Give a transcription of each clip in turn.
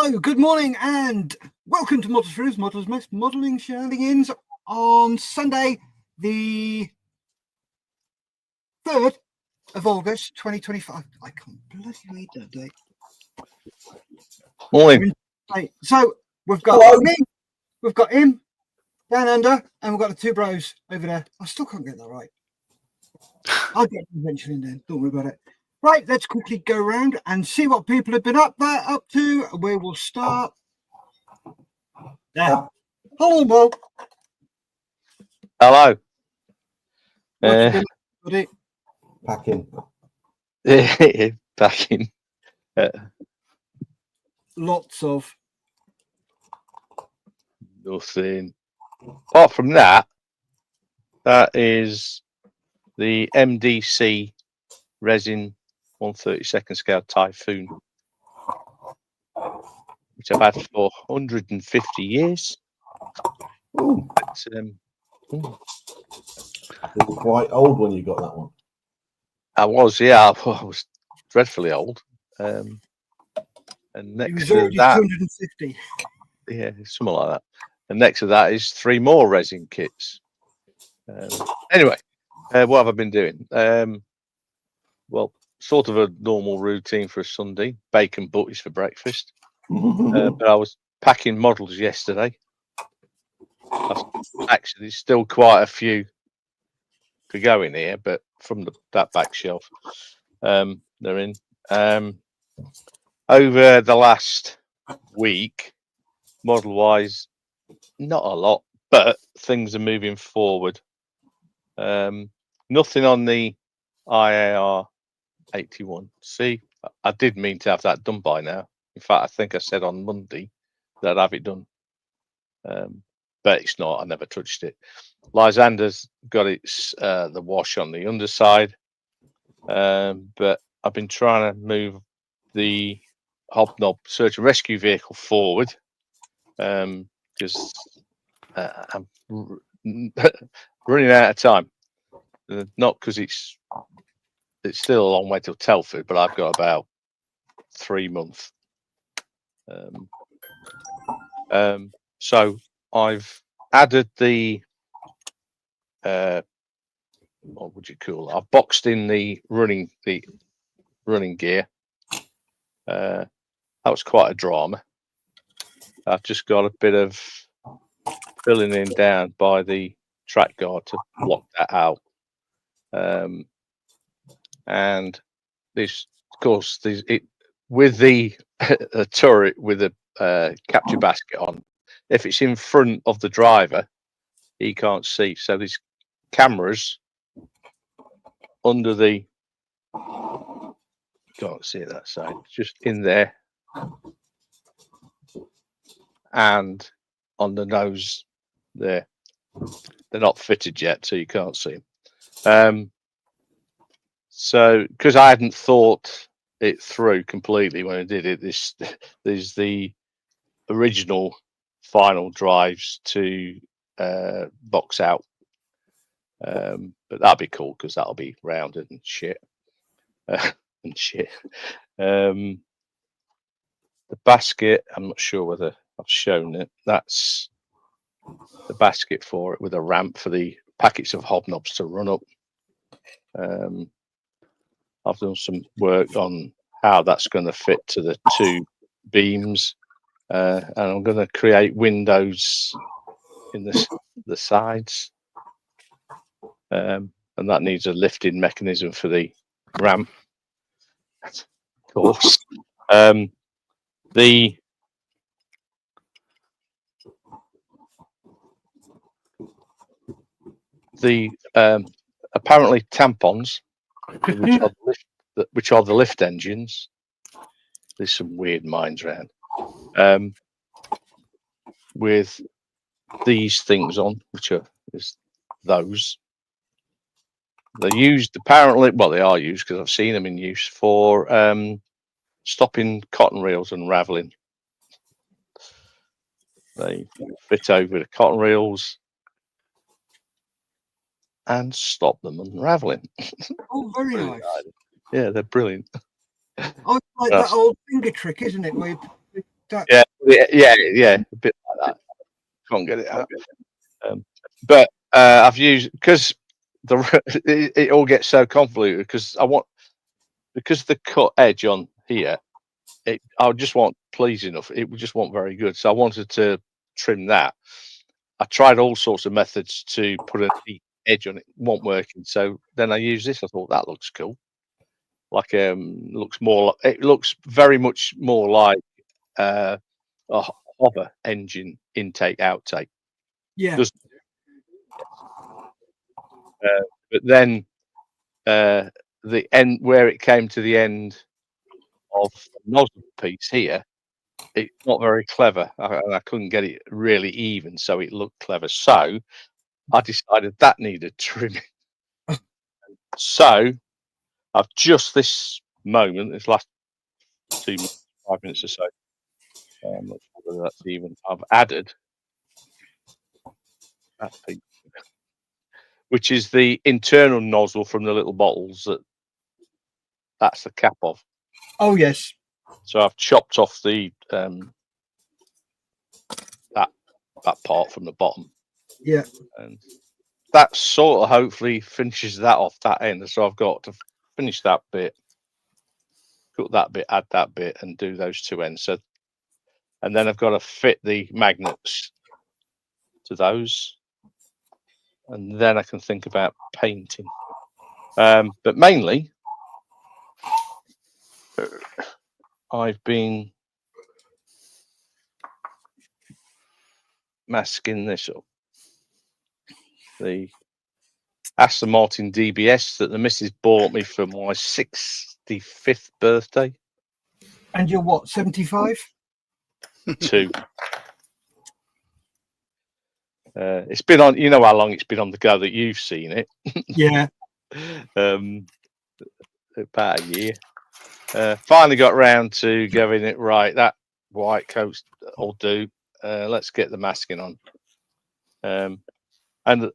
So, good morning and welcome to Models Rooms, Models Mess, Modelling Shenanigans on Sunday, the 3rd of August, 2025. I can't bloody read that date. Morning. So, we've got me, we've got him down under, and we've got the two bros over there. I still can't get that right. I'll get it eventually in there, don't worry about it. Right, let's quickly go around and see what people have been up to. Where we'll start. Yeah. Hello, Mo. Hello. Packing. Packing. Lots of Nothing. Apart from that, that is the MDC resin 1/32 scale Typhoon, which I've had for 150 years. Ooh. But, It was quite old when you got that one. I was dreadfully old. And next to that, 250. yeah, something like that. And next to that is 3 more resin kits. Anyway, what have I been doing? Well, sort of a normal routine for a Sunday. Bacon butties for breakfast. But I was packing models yesterday. Actually, still quite a few to go in here, but from that back shelf, they're in. Over the last week, model-wise, not a lot, but things are moving forward. Nothing on the IAR 81. See, I did mean to have that done by now. In fact, I think I said on Monday that I'd have it done. But it's not. I never touched it. Lysander's got its the wash on the underside, but I've been trying to move the hobnob search and rescue vehicle forward because I'm running out of time. Not because it's still a long way till Telford, but I've got about 3 months. So I've added the what would you call it? I've boxed in the running gear. That was quite a drama. I've just got a bit of filling in down by the track guard to block that out. And this, of course, with the a turret with a capture basket on. If it's in front of the driver, he can't see. So there's cameras under the, can't see it that side, just in there, and on the nose there. They're not fitted yet, so you can't see them. So because I hadn't thought it through completely when I did it, there's the original final drives to box out, but that'll be cool because that'll be rounded and shit. The basket, I'm not sure whether I've shown it. That's the basket for it with a ramp for the packets of hobnobs to run up. I've done some work on how that's going to fit to the 2 beams, and I'm going to create windows in the sides, and that needs a lifting mechanism for the ramp, of course. The apparently tampons, which are the lift engines. There's some weird minds around with these things on, which are those. They're used apparently. Well, they are used because I've seen them in use for stopping cotton reels unraveling. They fit over the cotton reels and stop them unraveling. Oh, very nice. Yeah, they're brilliant. Oh, it's like that old finger trick, isn't it? Where you Yeah, a bit like that. Can't get it out. But I've used because it all gets so convoluted because the cut edge on here. I just want pleasing enough. It would just want very good. So I wanted to trim that. I tried all sorts of methods to put a neat edge on it. Wasn't working. So then I used this. I thought that looks cool. Like looks more. It looks very much more like a hover engine intake outtake. Yeah. But then the end where it came to the end of the nozzle piece here, it's not very clever. I couldn't get it really even, so it looked clever. So I decided that needed trimming. So I've just this moment, this last 2 minutes, 5 minutes or so, I'm not sure whether that's even. I've added that piece, which is the internal nozzle from the little bottles that's the cap of. Oh yes. So I've chopped off the that part from the bottom. Yeah. And that sort of hopefully finishes that off that end. So I've got to finish that bit, cut that bit, add that bit, and do those two ends. So, and then I've got to fit the magnets to those, and then I can think about painting. But mainly, I've been masking this up. The Aston Martin DBS that the missus bought me for my 65th birthday. And you're what, 75? 2. It's been on. You know how long it's been on the go that you've seen it. Yeah. About a year. Finally got round to going it right. That white coat will do. Let's get the masking on. And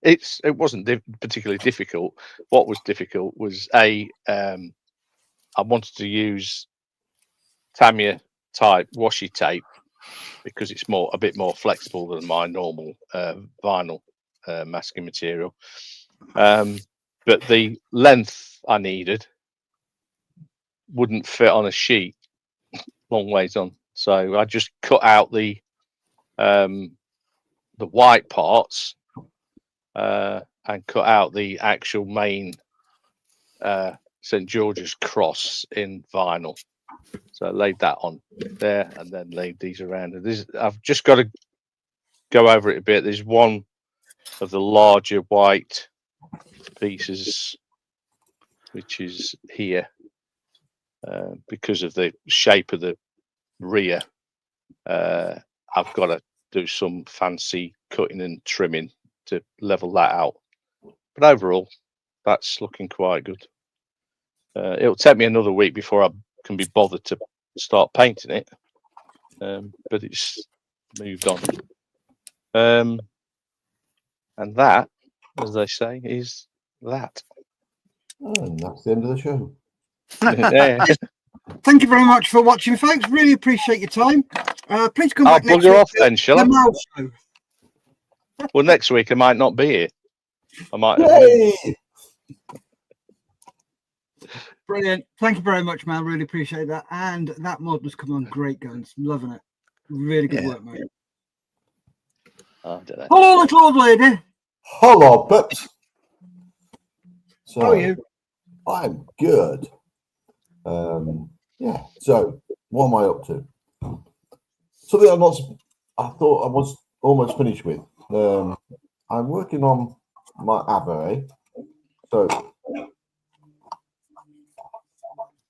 it wasn't particularly difficult. What was difficult was I wanted to use Tamiya type washi tape because it's a bit more flexible than my normal vinyl masking material. But the length I needed wouldn't fit on a sheet long ways on. So I just cut out the white parts and cut out the actual main St. George's cross in vinyl. So I laid that on there and then laid these around. And I've just got to go over it a bit. There's one of the larger white pieces which is here because of the shape of the rear. I've got to do some fancy cutting and trimming to level that out. But overall, that's looking quite good. It'll take me another week before I can be bothered to start painting it, but it's moved on. And that, as they say, is that. And that's the end of the show. Yeah. Thank you very much for watching, folks. Really appreciate your time. Please come I'll back next bugger week. off then, shall I? The Mal Show. Well, next week I might not be here. I might. Yay! Brilliant. Thank you very much, Mal. Really appreciate that. And that mod has come on great guns. Loving it. Really good work, mate. I don't know. Hello, little old lady. Hello, Pips. So, How are you? I'm good. Yeah. So, what am I up to? Something I thought I was almost finished with. I'm working on my Ave. So,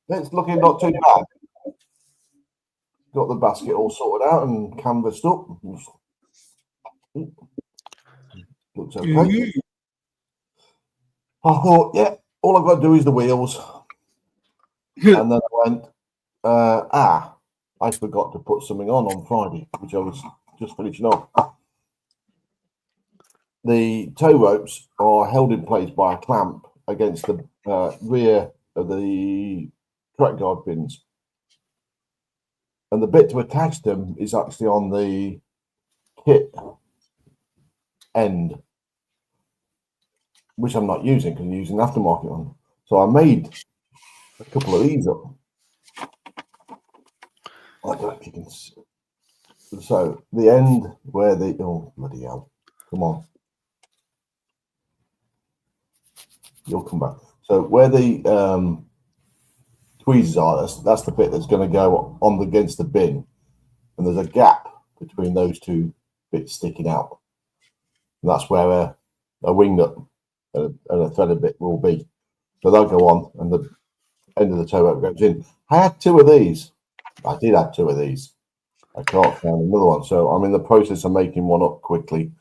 it's looking not too bad. Got the basket all sorted out and canvassed up. Looks okay. Mm-hmm. I thought, yeah, all I've got to do is the wheels. And then I went, I forgot to put something on Friday, which I was just finishing off. The tow ropes are held in place by a clamp against the rear of the track guard pins. and the bit to attach them is actually on the kit end, which I'm not using because I'm using aftermarket one. So I made a couple of these up. I don't know if you can see. So the end where the oh bloody hell, come on, you'll come back. So where the tweezers are, that's the bit that's going to go on against the bin, and there's a gap between those two bits sticking out. And that's where a wing nut and a threaded bit will be. So they'll go on, and the end of the tow rope goes in. I had two of these. I did have two of these. I can't find another one, so I'm in the process of making one up quickly.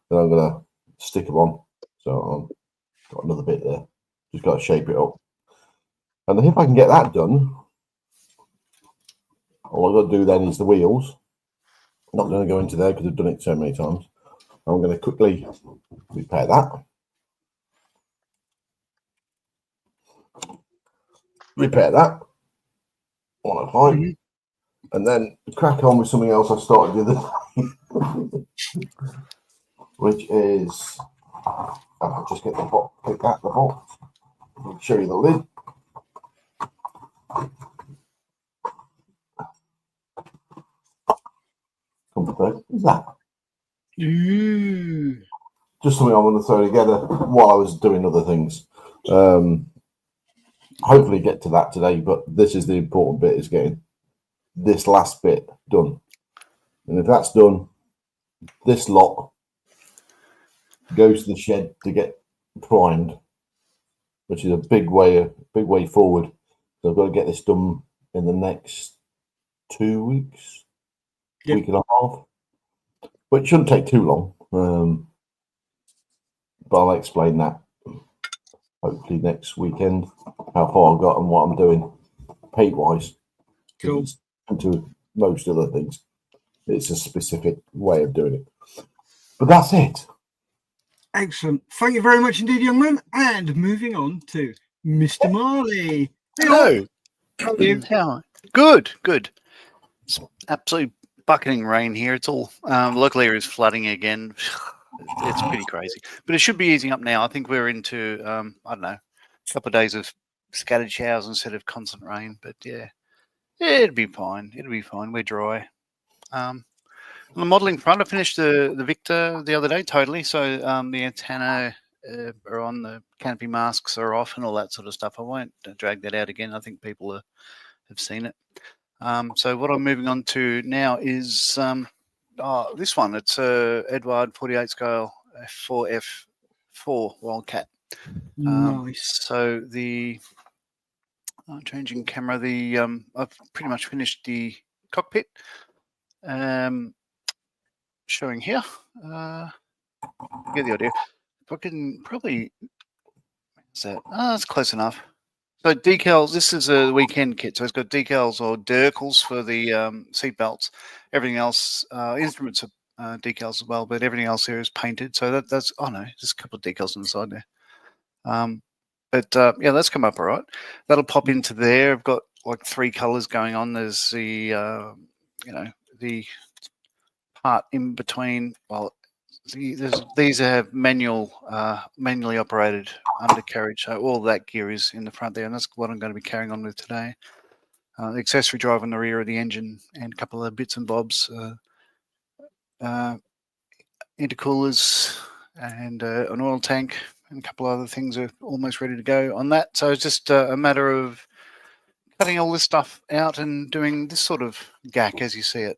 Then I'm gonna stick them on. So I've got another bit there. Just got to shape it up. And if I can get that done, all I've got to do then is the wheels. I'm not going to go into there because I've done it so many times. I'm going to quickly repair that. Repair that. All fine. And then crack on with something else I started the other day, which is, I'll just get the box, pick out the box, I'll show you the lid. What's that? Just something I'm going to throw together while I was doing other things. Hopefully get to that today, but this is the important bit, is getting this last bit done. And if that's done, this lot goes to the shed to get primed, which is a big way forward. So I've got to get this done in the next 2 weeks, week and a half, which shouldn't take too long. But I'll explain that hopefully next weekend, how far I've got and what I'm doing paint wise. Cool. To most other things, it's a specific way of doing it. But that's it. Excellent. Thank you very much indeed, young man. And moving on to Mr. Marley. Hello. How are you? How? Good, good. It's absolutely bucketing rain here. It's all local areas flooding again. It's pretty crazy, but it should be easing up now. I think we're into I don't know, a couple of days of scattered showers instead of constant rain. But yeah, it'll be fine. It'll be fine. We're dry. On the modelling front, I finished the Victor the other day totally. So the antenna are on, the canopy masks are off, and all that sort of stuff. I won't drag that out again. I think people have seen it. So what I'm moving on to now is this one. It's a Edward 48 scale F4 Wildcat. Nice. So the changing camera. I've pretty much finished the cockpit. Showing here. Get the idea. If I can probably. What's that? That's close enough. So decals, this is a weekend kit. So it's got decals or dirkels for the seat belts. Everything else, instruments are decals as well, but everything else here is painted. So that's, oh no, just a couple of decals on the side there. But yeah, that's come up all right. That'll pop into there. I've got like 3 colors going on. There's the, the part in between. Well, these have manually operated undercarriage, so all that gear is in the front there, and that's what I'm going to be carrying on with today. The accessory drive on the rear of the engine, and a couple of bits and bobs, intercoolers, and an oil tank, and a couple of other things are almost ready to go on that. So it's just a matter of cutting all this stuff out and doing this sort of gack as you see it.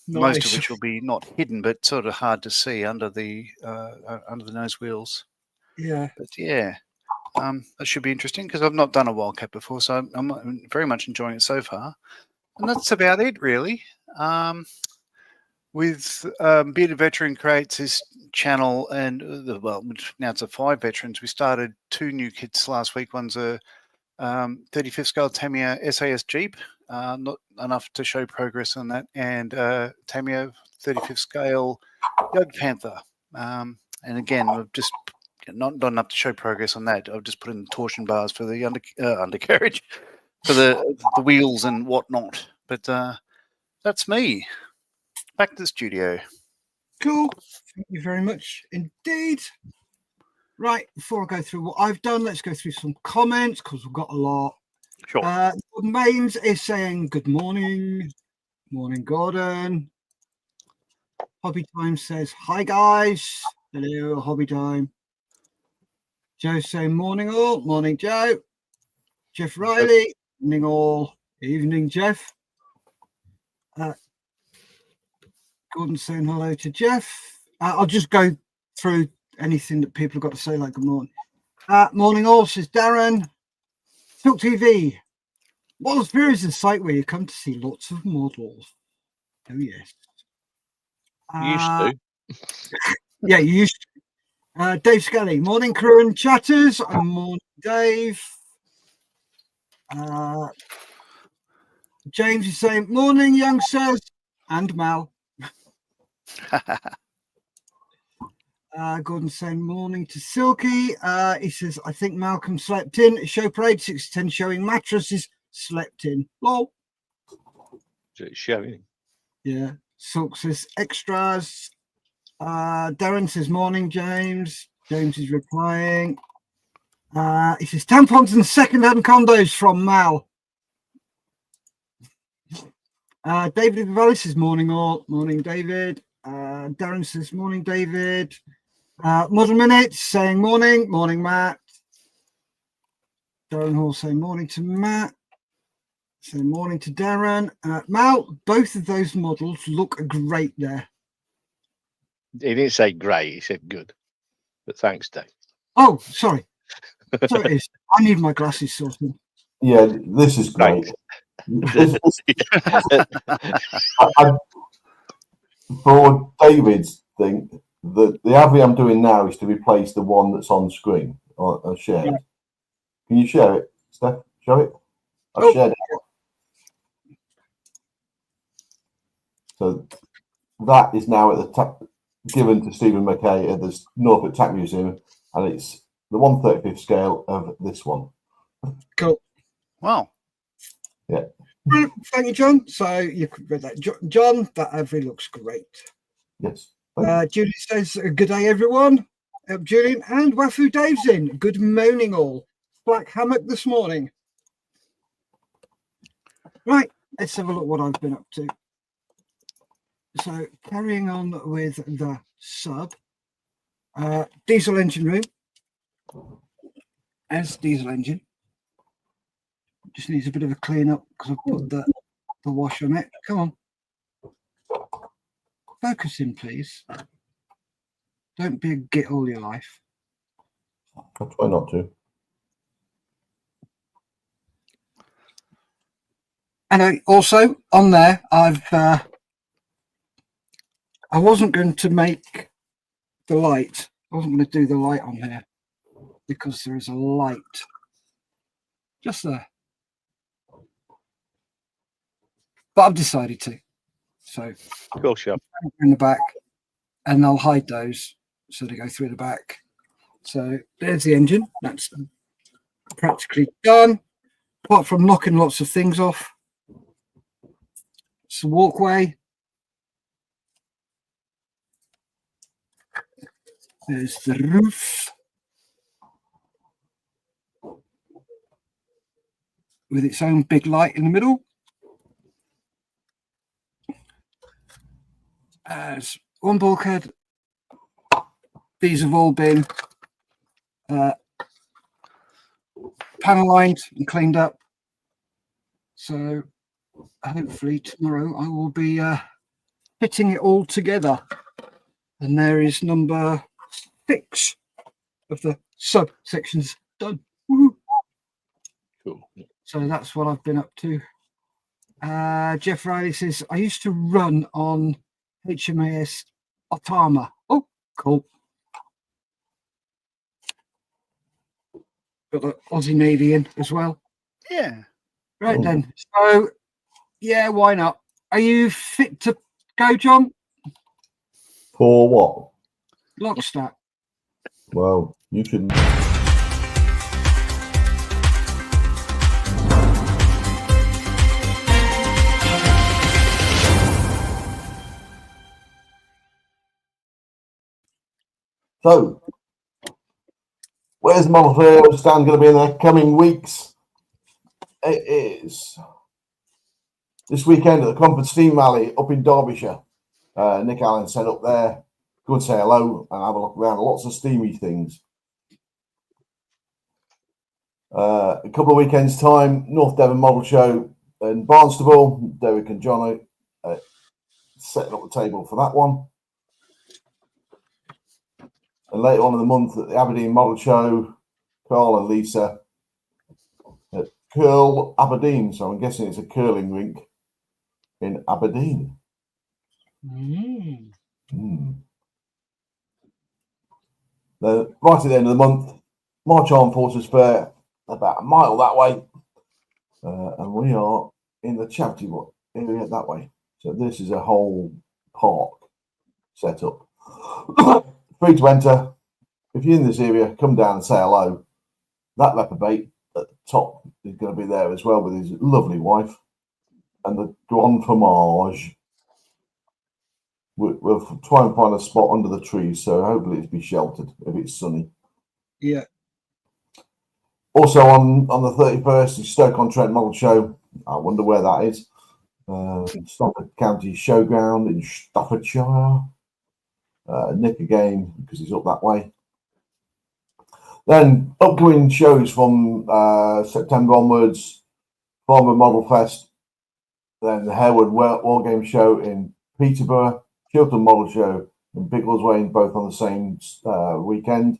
Most of which will be not hidden, but sort of hard to see under the nose wheels. Yeah. But yeah, that should be interesting because I've not done a Wildcat before, so I'm very much enjoying it so far. And that's about it, really. With Bearded Veteran creates his channel, and now it's a 5 veterans. We started 2 new kits last week. One's a 35th scale Tamiya SAS Jeep. Not enough to show progress on that, and Tamiya 35th scale Young Panther. And again, I've just not done enough to show progress on that. I've just put in torsion bars for the undercarriage, for the wheels and whatnot. But that's me. Back to the studio. Cool. Thank you very much indeed. Right, before I go through what I've done, let's go through some comments because we've got a lot. Sure. Gordon Mains is saying good morning. Morning, Gordon. Hobby Time says hi, guys. Hello, Hobby Time. Joe's saying morning all. Morning, Joe. Jeff Riley. Evening all. Evening, Jeff. Gordon saying hello to Jeff. I'll just go through anything that people have got to say, like good morning. Morning all, says Darren. Silk TV. Models View is a site where you come to see lots of models. Oh, yes. Used to. Yeah, you used to. Dave Scully. Morning, crew and chatters. Morning, Dave. James is saying, morning, youngsters. And Mal. Gordon's saying morning to Silky. He says, I think Malcolm slept in. Show parade 610 showing mattresses slept in. Lol. It's showing. Yeah. Silk says extras. Darren says morning, James. James is replying. He says tampons and second-hand condos from Mal. David Vallis says morning all. Morning, David. Darren says morning, David. Modern Minutes saying morning. Morning, Matt. Darren Hall saying morning to Matt. Saying morning to Darren. Mal, both of those models look great there. He didn't say great, he said good. But thanks, Dave. Oh, sorry. So it is. I need my glasses sorted. Yeah, this is great. For David's thing, the AVI I'm doing now is to replace the one that's on screen or shared. Yeah. Can you share it, Steph? Show it. I've shared it. So that is now at the given to Stephen McKay at the Norfolk Tack Museum, and it's the 1/35th scale of this one. Cool. Wow. Yeah. Thank you, John. So you could read that. John, that AVI looks great. Yes. Julie says, good day, everyone. Julian and Wafu Dave's in. Good morning, all. Black hammock this morning. Right, let's have a look what I've been up to. So carrying on with the sub. Diesel engine room. As diesel engine. Just needs a bit of a clean up because I put the wash on it. Come on. Focus in, please. Don't be a git all your life. I'll try not to. And also on there, I wasn't going to make the light. I wasn't going to do the light on here because there is a light just there. But I've decided to. So Cool, sure. In the back, and I'll hide those so they go through the back. So there's the engine. That's practically done. Apart from knocking lots of things off. It's a walkway. There's the roof. With its own big light in the middle. As one bulkhead. These have all been panel lined and cleaned up. So hopefully tomorrow I will be fitting it all together. And there is number 6 of the subsections done. Woo-hoo. Cool. So that's what I've been up to. Jeff Riley says, I used to run on HMAS Otama. Oh, cool. Got the Aussie Navy in as well. Yeah. Right then. So, yeah, why not? Are you fit to go, John? For what? Lockstep. Well, you can. So, where's the model fair stand going to be in the coming weeks? It is this weekend at the Cromford Steam Rally up in Derbyshire. Nick Allen set up there. Go and say hello and have a look around. Lots of steamy things. A couple of weekends' time, North Devon Model Show in Barnstable. Derek and John setting up the table for that one. And later on in the month at the Aberdeen Model Show, Carl and Lisa at Curl Aberdeen. So I'm guessing it's a curling rink in Aberdeen. Then right at the end of the month, March Armed Forces Fair, about a mile that way. And we are in the charity area that way. So this is a whole park set up. Free to enter. If you're in this area, come down and say hello. That leopard bait at the top is going to be there as well with his lovely wife. And the Grand Fromage. We'll try and find a spot under the trees, so hopefully it'll be sheltered if it's sunny. Yeah. Also on the 31st is Stoke-on-Trent Model Show. I wonder where that is. Stafford County Showground in Staffordshire. Nick again, because he's up that way. Then upcoming shows from September onwards, Farmer Model Fest, then the Harewood War Game Show in Peterborough, Chiltern Model Show in Biggleswade, both on the same weekend.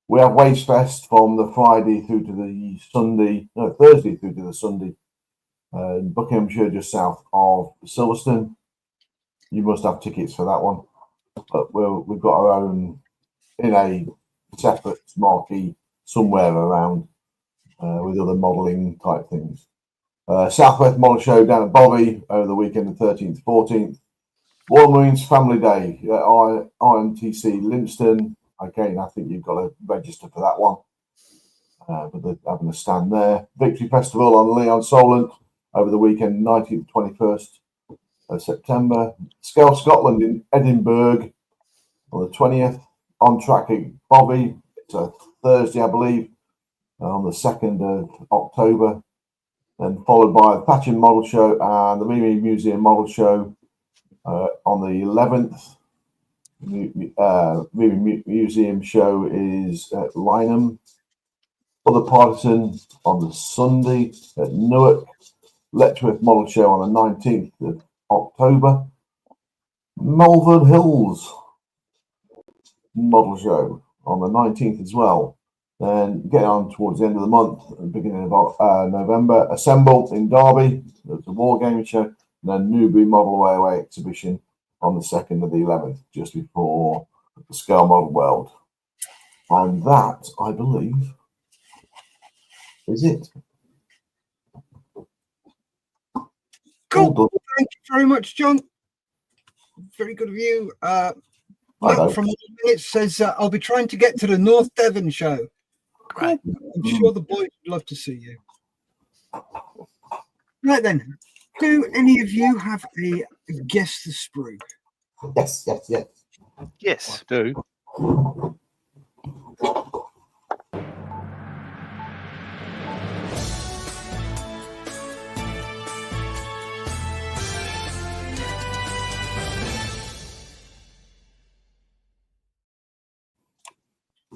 We have Waste Fest from the Friday through to the Thursday through to the Sunday in Buckinghamshire, just south of Silverstone. You must have tickets for that one. But we've got our own in a separate marquee somewhere around with other modelling type things. Southwest Model Show down at Bobby over the weekend, the 13th, 14th. Royal Marines Family Day, IMTC Limpston. Again, I think you've got to register for that one. But they're having a stand there. Victory Festival on Leon Solent over the weekend, 19th, 21st of September. Scale Scotland in Edinburgh on the 20th. On track at Bobby. It's a Thursday, I believe, on the 2nd of October. Then followed by the Thatcham Model Show and the Mimi Museum Model Show on the 11th. Museum show is at Lynham. Other Partisan on the Sunday at Newark. Letchworth Model Show on the 19th of October. Malvern Hills Model Show on the 19th as well. Then getting on towards the end of the month, beginning of November, Assemble in Derby. There's a War Game Show. And then Newbury Model Railway Exhibition on the 2nd of the 11th, just before the Scale Model World. And that, I believe, is it. Cool. Thank you very much, John. Very good of you. Matt from it says, I'll be trying to get to the North Devon show. Cool. I'm sure the boys would love to see you. Right then, do any of you have a guess the sprue? Yes. Yes. I do.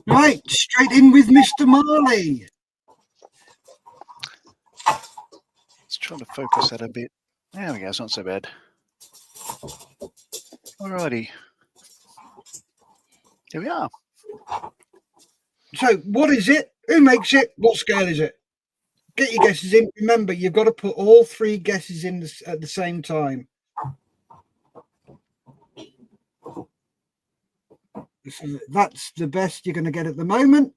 Right, straight in with Mr. Marley. Let's try to focus that a bit. There we go. It's not so bad. Alrighty. Here we are. So, what is it? Who makes it? What scale is it? Get your guesses in. Remember, you've got to put all three guesses in at the same time. So that's the best you're going to get at the moment.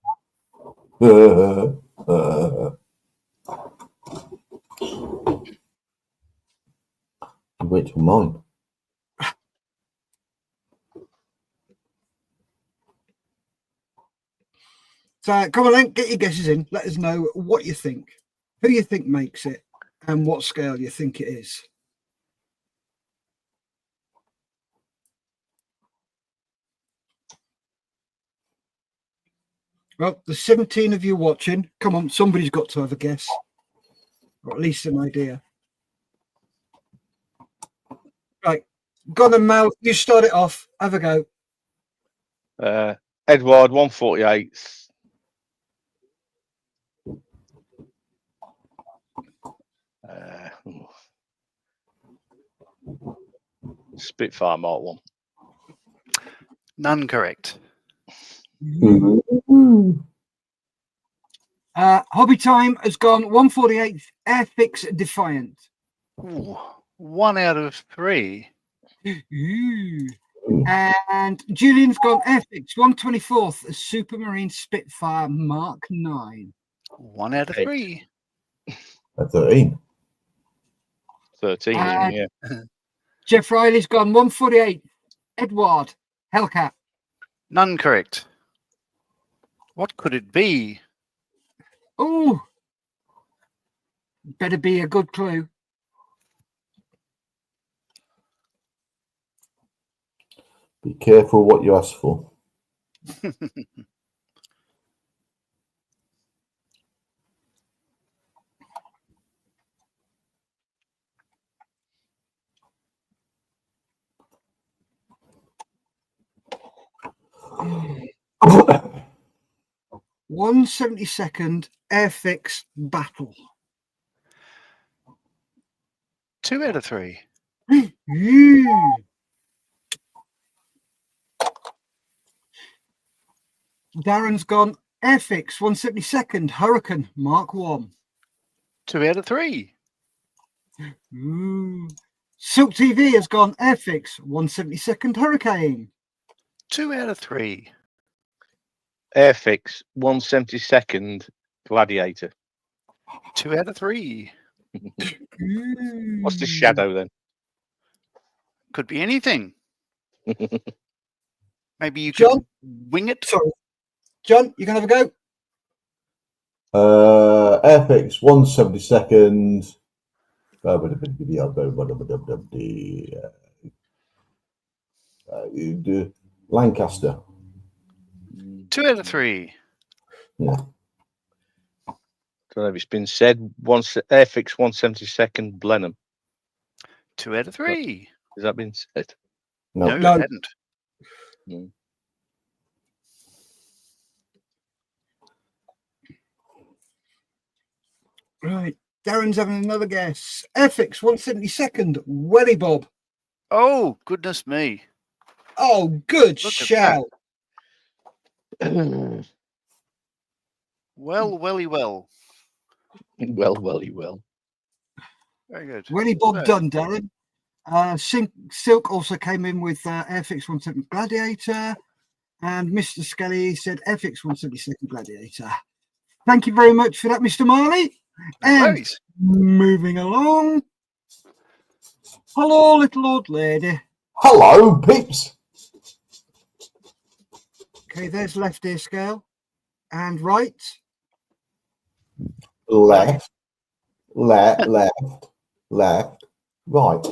Wait till mine. So come on then, get your guesses in. Let us know what you think, who you think makes it, and what scale you think it is. Well, there's 17 of you watching. Come on, somebody's got to have a guess. Or at least an idea. Right. Go on then, Mal. You start it off. Have a go. Edward 148. Spitfire Mark 1. None correct. Hobby Time has gone 148 Airfix Defiant. Ooh, 1 out of 3. Ooh. And Julian's gone Airfix 124th Supermarine Spitfire Mark 9. 1 out of 3. 13. 13, yeah. Jeff Riley's gone 148 Edward Hellcat. None correct. What could it be? Oh, better be a good clue. Be careful what you ask for. Mm. 172nd Airfix Battle. 2 out of 3. Ooh. Darren's gone Airfix 172nd Hurricane Mark 1. 2 out of 3. Ooh. Silk TV has gone Airfix 172nd Hurricane. 2 out of 3. Airfix 172nd Gladiator. 2 out of 3. What's the shadow then? Could be anything. Maybe you John? could wing it. Sorry. John, you can have a go. Airfix 172nd. Lancaster. 2 out of 3. Yeah. Don't know if it's been said. Airfix 172nd Blenheim. 2 out of 3. Has that been said? No. No, No. it hadn't. Mm. Right. Darren's having another guess. Airfix 172nd Welly Bob. Oh, goodness me. Oh, good Look at shout. Well, welly well. Well. Very good. Welly Bob So, done, Darren. Silk also came in with Airfix 172nd Gladiator. And Mr. Skelly said Airfix 172nd Gladiator. Thank you very much for that, Mr. Marley. no And worries. moving along. Hello, little old lady. Hello, peeps. Okay, there's left ear scale. And right. Left, right.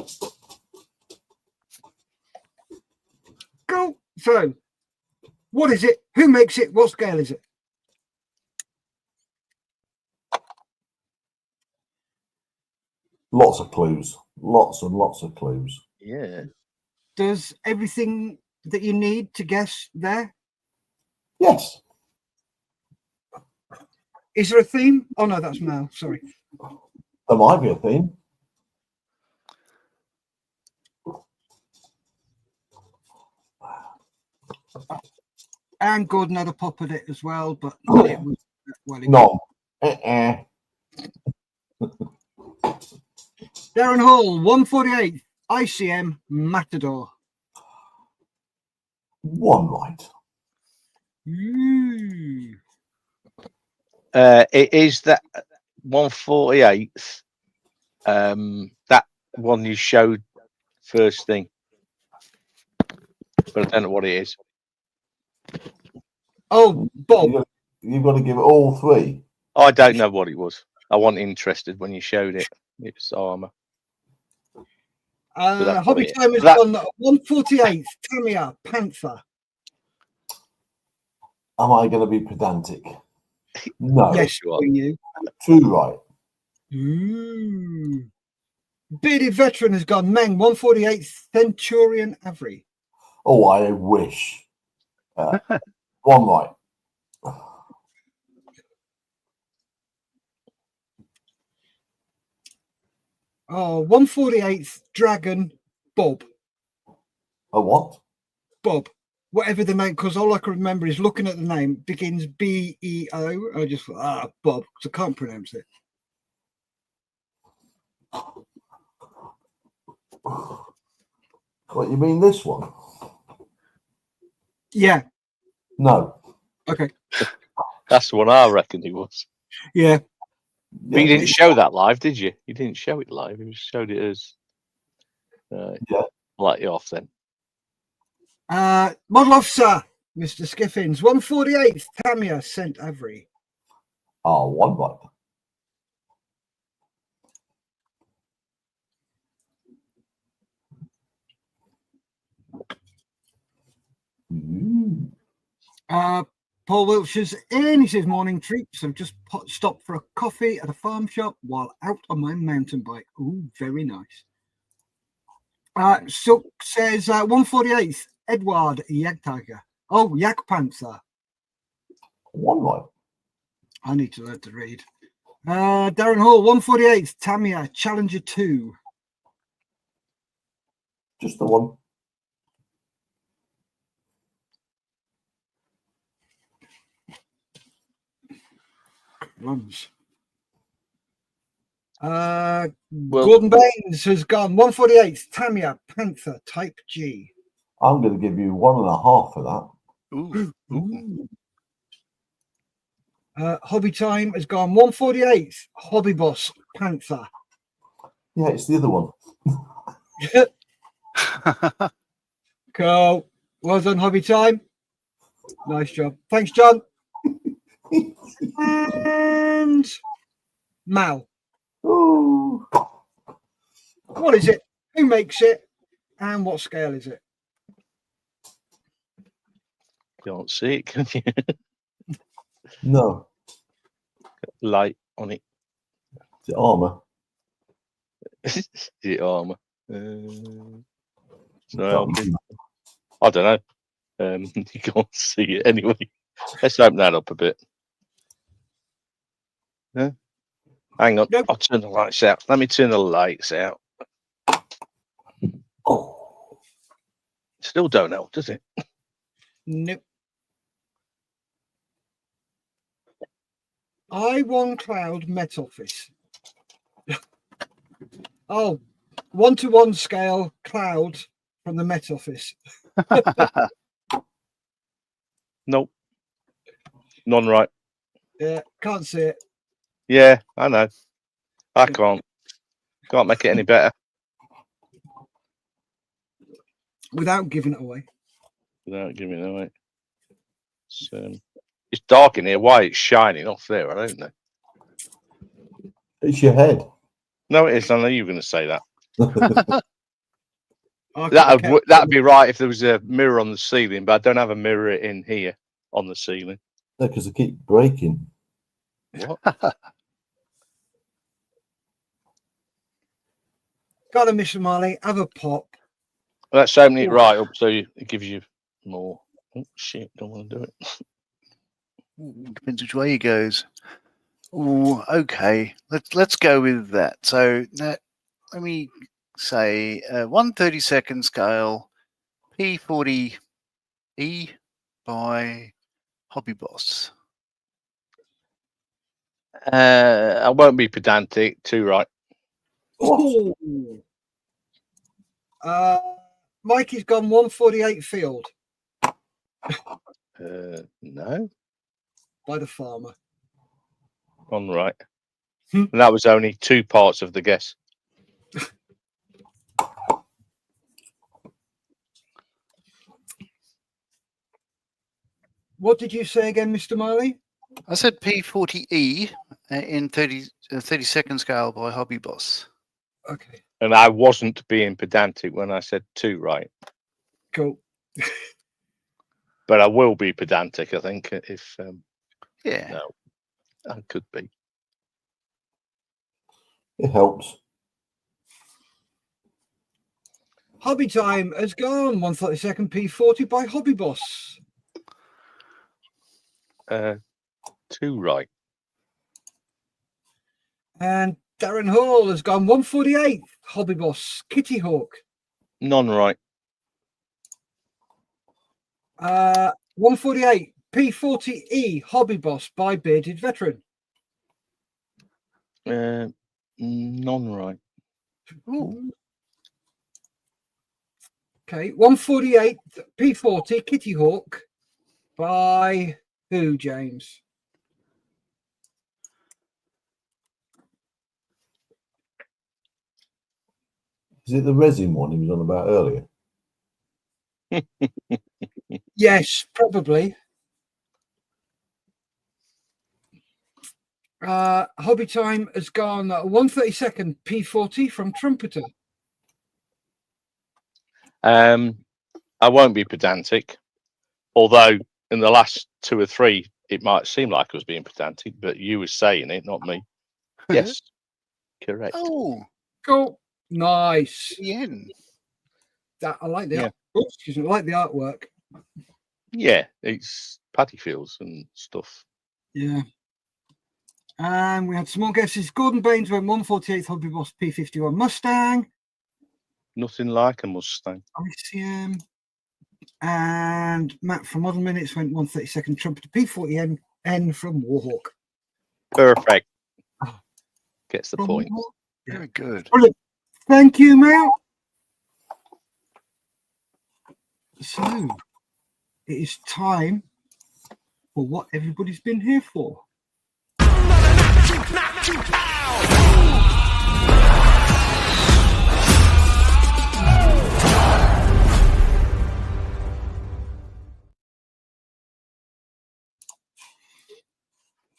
Go. So, what is it? Who makes it? What scale is it? Lots of clues. Lots and lots of clues. Yeah. Does everything that you need to guess there? Yes. Is there a theme? Oh, no, that's Mal. Sorry. There might be a theme. And Gordon had a pop at it as well, but it was Welly. No. Darren Hall, 148, ICM Matador. One right. Ooh. It is that 148th. That one you showed first thing, but I don't know what it is. Oh, Bob. You've got to give it all three. I don't know what it was. I wasn't interested when you showed it. It was armor. that's Hobby what it Time is. is on 148th, Tamiya Panther. am I going to be pedantic? No. Yes, you are. you. 2 right. Ooh. Bearded veteran has gone Meng 148 Centurion Avery. Oh, I wish. 1 right. Oh, 148th Dragon Bob. A what? Bob. Whatever the name, because all I can remember is looking at the name, begins B-E-O. I just thought, Bob, because I can't pronounce it. What, you mean this one? Yeah. No. Okay. That's the one I reckon it was. Yeah. But you didn't show that live, did you? You didn't show it live. You just showed it as. Yeah. Let you off then. Model officer, Mr. Skiffins, 148th Tamia St. Avery. Oh, 1 right. Paul Wiltshire's in. He says, morning treats. I've just stopped for a coffee at a farm shop while out on my mountain bike. Ooh, very nice. Silk says, 148th Edward Jagdtiger. Oh, Jagdpanther. 1 right. I need to learn to read. Darren Hall, 148th Tamia Challenger 2. Just the 1. Runs. Gordon Baines has gone 148th Tamia Panther Type G. I'm going to give you 1.5 for that. Ooh. Hobby Time has gone 148th Hobby Boss Panther. Yeah, it's the other one. Cool. Well done, Hobby Time. Nice job. Thanks, John. And Mal. Ooh. What is it? Who makes it? And what scale is it? You don't see it, can you? No. Light on it. Is it armour? Is it armour? So, I don't know. You can't see it anyway. Let's open that up a bit. Yeah. Hang on. Nope. I'll turn the lights out. Let me turn the lights out. Oh. Still don't help, does it? Nope. I1 Cloud Met Office. Oh, 1-to-1 scale Cloud from the Met Office. Nope. None right. Yeah, can't see it. Yeah, I know. I can't. Can't make it any better. Without giving it away. Without giving it away. It's dark in here. Why it's shining off there? I don't know. It's your head. No, it is. I know you were going to say that. Okay. That'd be right if there was a mirror on the ceiling, but I don't have a mirror in here on the ceiling. No, because they keep breaking. What? Got a Mr. Marley. Have a pop. Let's open it right up so it gives you more. Oh, shit. Don't want to do it. Depends which way he goes. Ooh, okay. Let's go with that. So let me say 1/32 scale P40E by Hobby Boss. I won't be pedantic. 2 right. Oh. Mikey's gone 148 Field No. by the farmer. 1 right. And that was only 2 parts of the guess. What did you say again, Mr. Marley? I said P40E in 32nd scale by Hobby Boss. Okay, And I wasn't being pedantic when I said 2 right. cool. but I will be pedantic. I think if Yeah. no, I could be. It helps. Hobby time has gone. 132nd P40 by Hobby Boss. 2 right. And Darren Hall has gone 148th Hobby Boss Kitty Hawk. None right. 148 P40E Hobby Boss by Bearded Veteran. None right. Ooh. Okay, 148 P40 Kitty Hawk by who, James? Is it the resin one he was on about earlier? Yes, probably. Hobby time has gone 132nd P40 from Trumpeter. I won't be pedantic, although in the last 2 or 3 it might seem like I was being pedantic, but you were saying it, not me. Yes, correct. Oh, Cool. Nice. the end. That I like the Yeah. excuse me, I like the artwork. Yeah, it's paddy fields and stuff. Yeah. And we had some more guesses. Gordon Baines went 148th Hobby Boss P51 Mustang. Nothing like a Mustang. ICM. And Matt from Model Minutes went 132nd Trumpeter P40N from Warhawk. Perfect. Gets the From point. Warhawk. Very good. Brilliant. Thank you, Matt. So it is time for what everybody's been here for.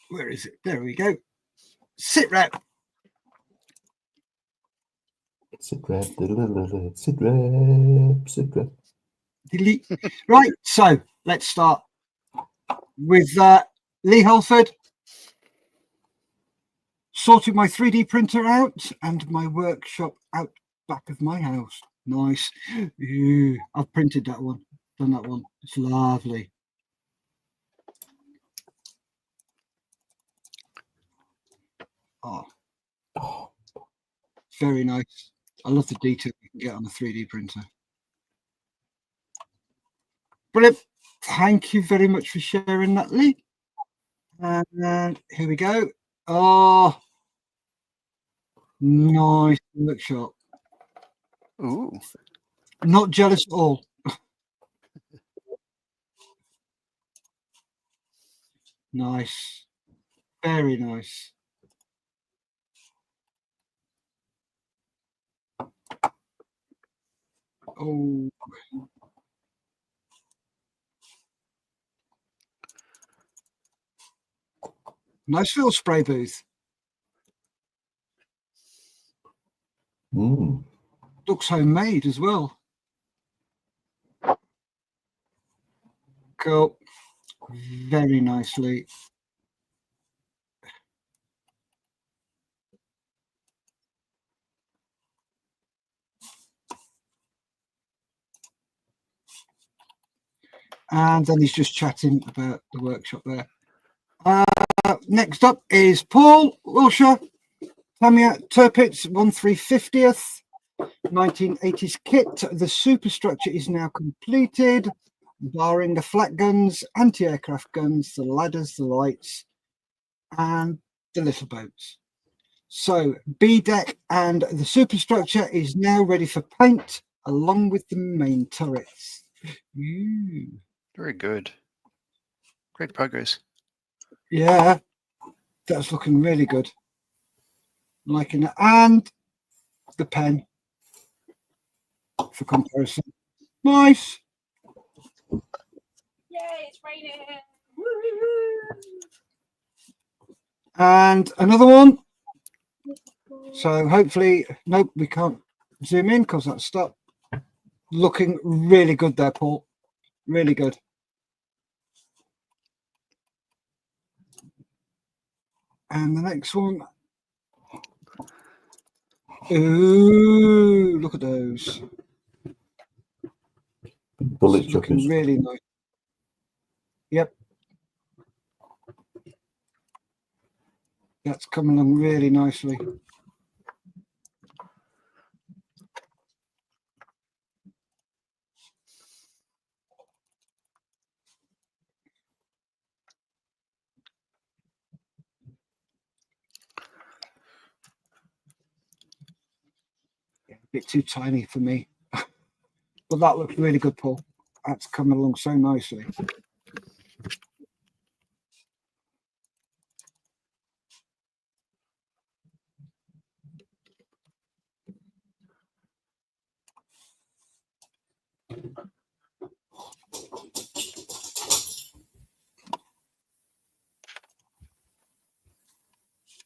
Where is it? There we go. Sit rep. Sit rep, sit rep, sit rep. Delete. Right, so let's start with Lee Halford. Sorted my 3D printer out and my workshop out back of my house. Nice. Ooh, I've printed that one. Done that one. It's lovely. Oh, very nice. I love the detail you can get on a 3D printer. Brilliant. Thank you very much for sharing that, Lee. And here we go. Oh, nice workshop. Ooh. Not jealous at all. Nice. Very nice. Oh. Nice little spray booth. Looks homemade as well. Cool. Very nicely. And then he's just chatting about the workshop there. Next up is Paul Wilshire, Tamiya Turpitz 1350th 1980s kit. The superstructure is now completed, barring the flat guns, anti-aircraft guns, the ladders, the lights, and the little boats. So B deck and the superstructure is now ready for paint, along with the main turrets. Ooh. Very good. Great progress. Yeah, that's looking really good. Liking it. And the pen for comparison. Nice. Yay, it's raining. And another one. So hopefully, nope, we can't zoom in because that's stopped. Looking really good there, Paul. Really good. And the next one. Ooh, look at those. Bullet It's looking chuckers. really nice. Yep. That's coming along really nicely. A bit too tiny for me. But that looks really good, Paul. That's coming along so nicely.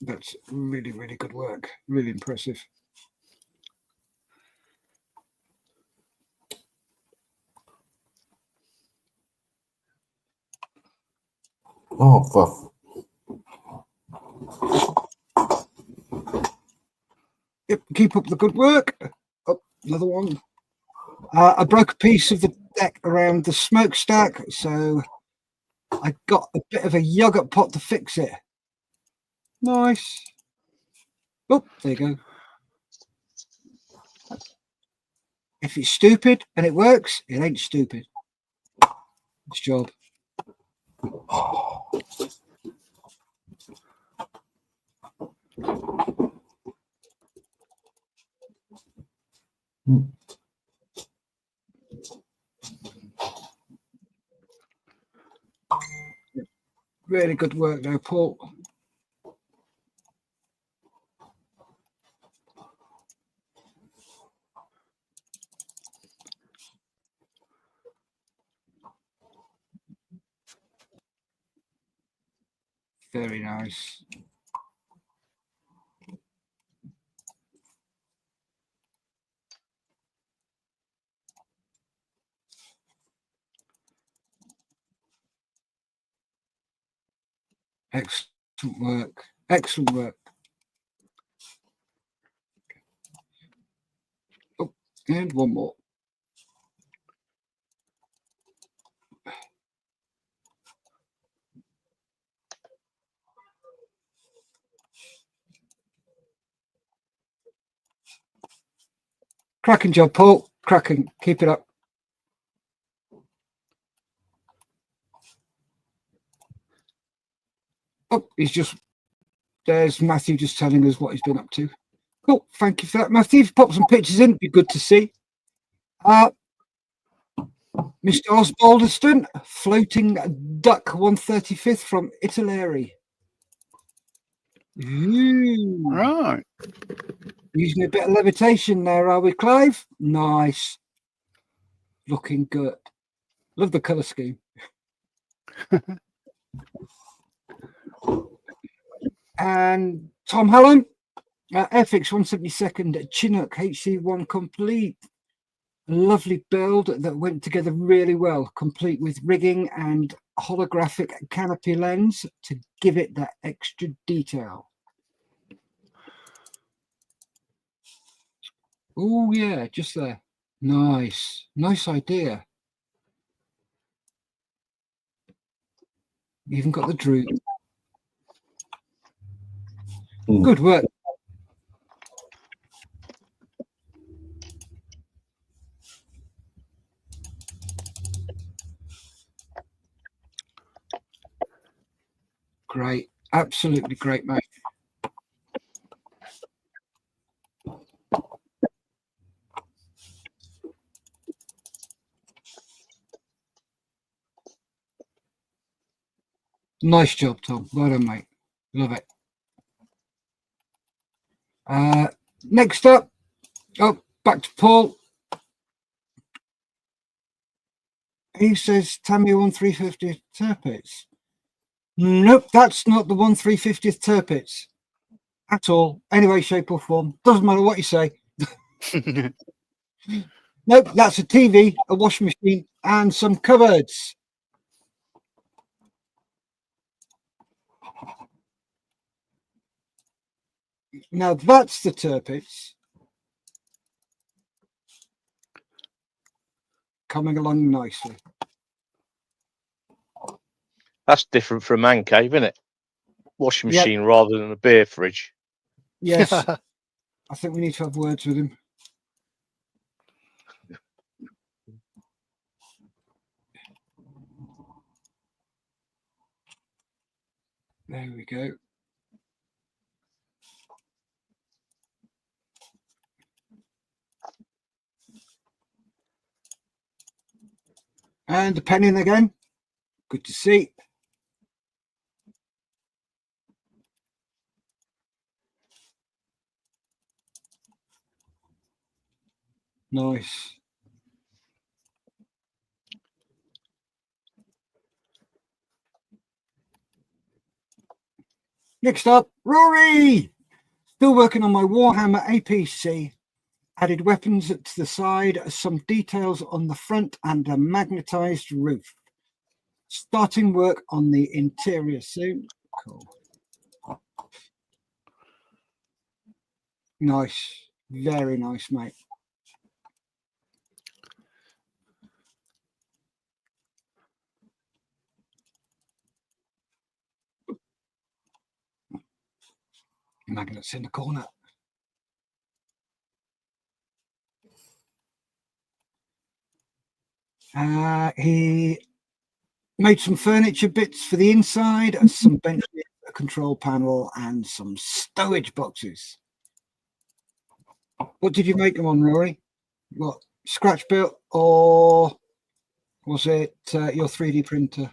That's really, really good work. Really impressive. Oh, fuck. Yep, keep up the good work. Oh, another one. I broke a piece of the deck around the smokestack, so I got a bit of a yogurt pot to fix it. Nice. Oh, there you go. If it's stupid and it works, it ain't stupid. It's job. Really good work though, Paul. Very nice. Excellent work. Excellent work. Oh, and one more. Cracking job, Paul. Cracking. Keep it up. Oh, there's Matthew just telling us what he's been up to. Cool. Thank you for that, Matthew. Pop some pictures in. Be good to see. Mr. Osbaldeston, floating duck 135th from Italy. Ooh. Right. Using a bit of levitation there, are we, Clive? Nice. Looking good. Love the colour scheme. And Tom Hallam, FX 172nd Chinook HC1 complete. Lovely build that went together really well, complete with rigging and holographic canopy lens to give it that extra detail. Oh yeah, just there. Nice. Nice idea. Even got the droop. Good work. Great. Absolutely great, mate. Nice job, Tom. Well done, mate. Love it. Next up, back to Paul. He says Tamiya 1350th Tirpitz. Nope, that's not the 1350th Tirpitz at all. Any shape or form. Doesn't matter what you say. Nope, that's a TV, a washing machine, and some cupboards. Now that's the Turpits coming along nicely. That's different from a man cave, isn't it? Washing Yep. machine rather than a beer fridge. Yes, I think we need to have words with him. There we go. And the penning again. Good to see. Nice. Next up, Rory. Still working on my Warhammer APC. Added weapons to the side, some details on the front and a magnetized roof. Starting work on the interior soon. Cool. Nice. Very nice, mate. Magnets in the corner. He made some furniture bits for the inside, some benches, a control panel, and some stowage boxes. What did you make them on, Rory? What, scratch built, or was it your 3D printer?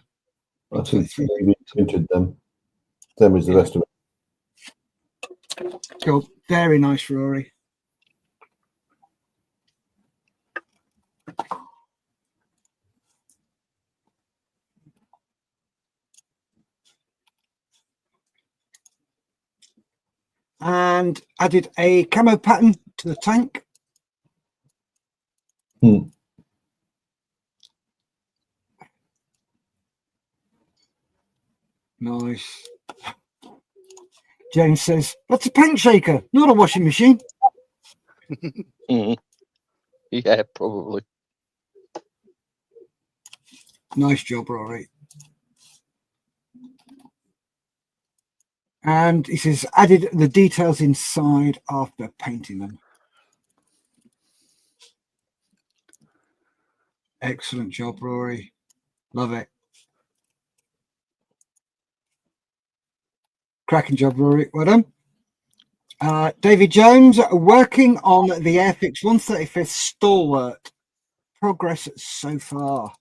I think 3D printed them. Same as the rest of it. Cool. Very nice, Rory. And added a camo pattern to the tank. Nice. James says, that's a paint shaker, not a washing machine. Yeah, probably. Nice job, Rory. And he says, added the details inside after painting them. Excellent job, Rory. Love it. Cracking job, Rory. Well done. David Jones, working on the Airfix 135th Stalwart. Progress so far.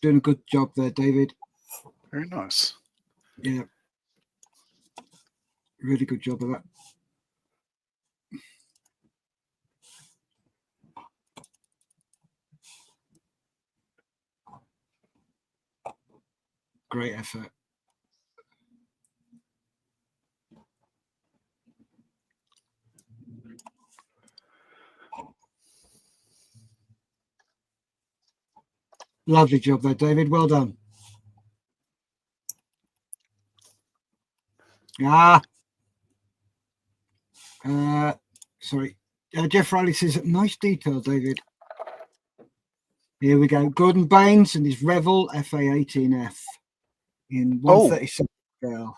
Doing a good job there, David. Very nice. Yeah. Really good job of that. Great effort. Lovely job there, David. Well done. Sorry. Jeff Riley says, nice detail, David. Here we go. Gordon Baines and his Revel FA18F in 136 scale.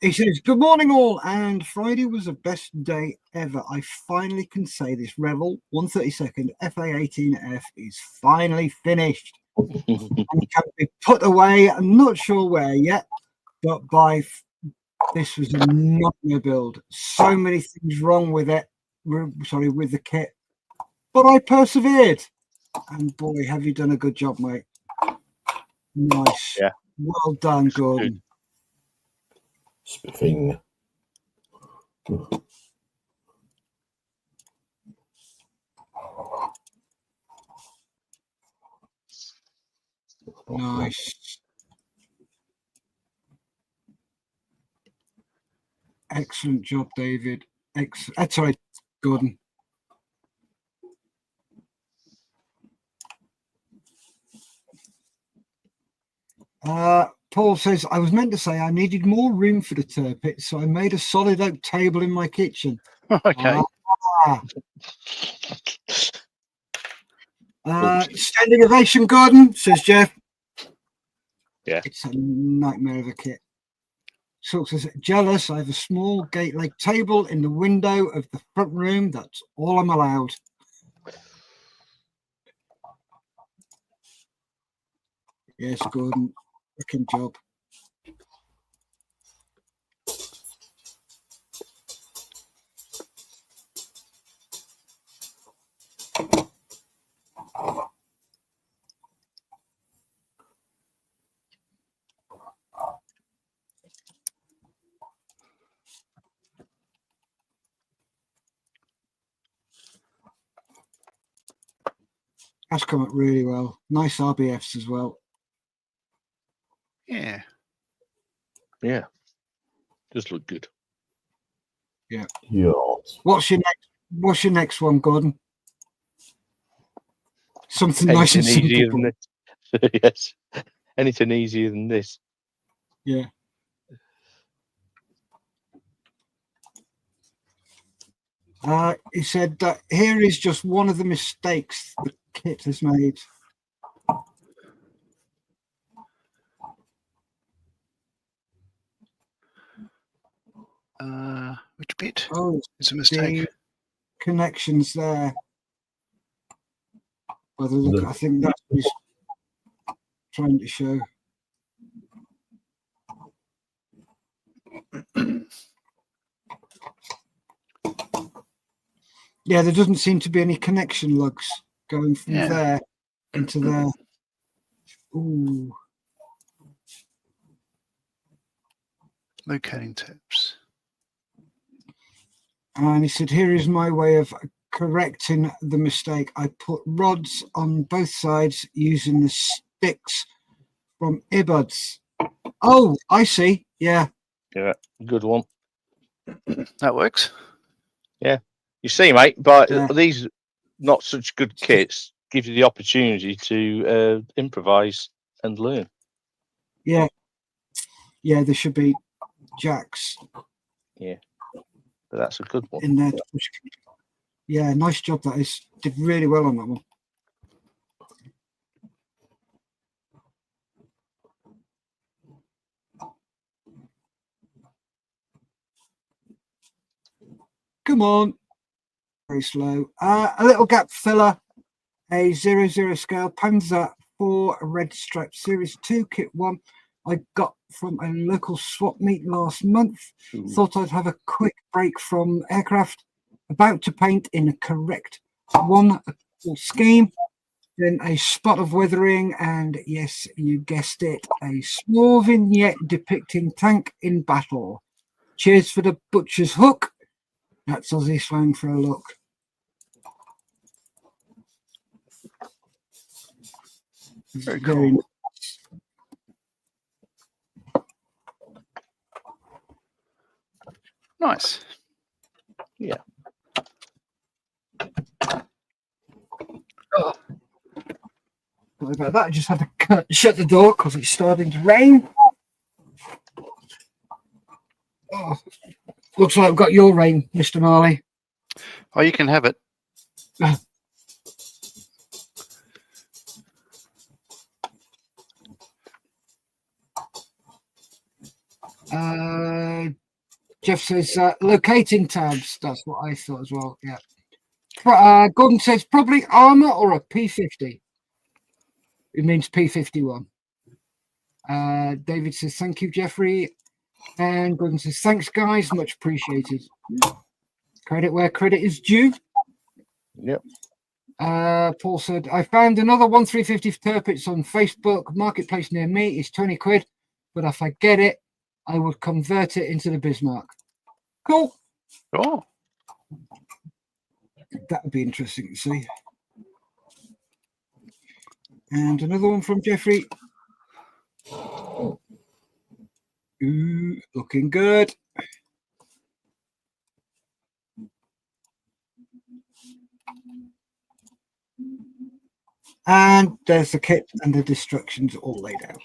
He says, good morning all, and Friday was the best day ever. I finally can say this Revel 132nd FA18F is finally finished and can be put away. I'm not sure where yet, but this was a nightmare build. So many things wrong with it. Sorry, with the kit, but I persevered, and boy, have you done a good job, mate. Nice. Yeah. Well done, Gordon. Spiffing. Nice. Excellent job, David. Sorry, Gordon. Paul says, I was meant to say I needed more room for the turpit, so I made a solid oak table in my kitchen. Okay. Standing ovation, Gordon, says Jeff. Yeah. It's a nightmare of a kit. Silk says, jealous. I have a small gate leg table in the window of the front room. That's all I'm allowed. Yes, Gordon. Fucking job. That's come up really well. Nice RBFs as well. Yeah. Yeah. Just look good. Yeah. What's your next one, Gordon? Something nice and Anything easier simple. than this. Yes. Anything easier than this. Yeah. He said that here is just one of the mistakes the kit has made. Which bit? Oh, It's a mistake. the connections there. I think that's what he's trying to show. Yeah, there doesn't seem to be any connection lugs going from there into there. Ooh. Locating tips. And he said, here is my way of correcting the mistake. I put rods on both sides using the sticks from earbuds. Oh, I see. Yeah. Yeah. Good one. That works. Yeah. You see, mate, but these not such good kits give you the opportunity to improvise and learn. Yeah. Yeah, there should be jacks. Yeah. But that's a good one. In there. Yeah, nice job that is. Did really well on that one. Come on. Very slow. A little gap filler. A 00 scale Panzer 4 Red Stripe Series 2 Kit 1. I got from a local swap meet last month. Ooh. Thought I'd have a quick break from aircraft. About to paint in a correct one scheme. Then a spot of weathering, and yes, you guessed it, a small vignette depicting tank in battle. Cheers for the butcher's hook. That's Aussie slang for a look. Very cool. Nice. Yeah. Oh. Sorry about that. I just had to shut the door because it's starting to rain. Oh. Looks like I've got your rain, Mr. Marley. Oh, you can have it. Jeff says locating tabs. That's what I thought as well. Yeah. Gordon says probably armor or a P50. It means P51. David says thank you, Jeffrey. And Gordon says thanks, guys. Much appreciated. Credit where credit is due. Yep. Paul said I found another 1350 Turpits on Facebook Marketplace near me. It's 20 quid, but if I get it, I would convert it into the Bismarck. Cool. Oh. That would be interesting to see. And another one from Jeffrey. Ooh, looking good. And there's the kit and the destructions all laid out.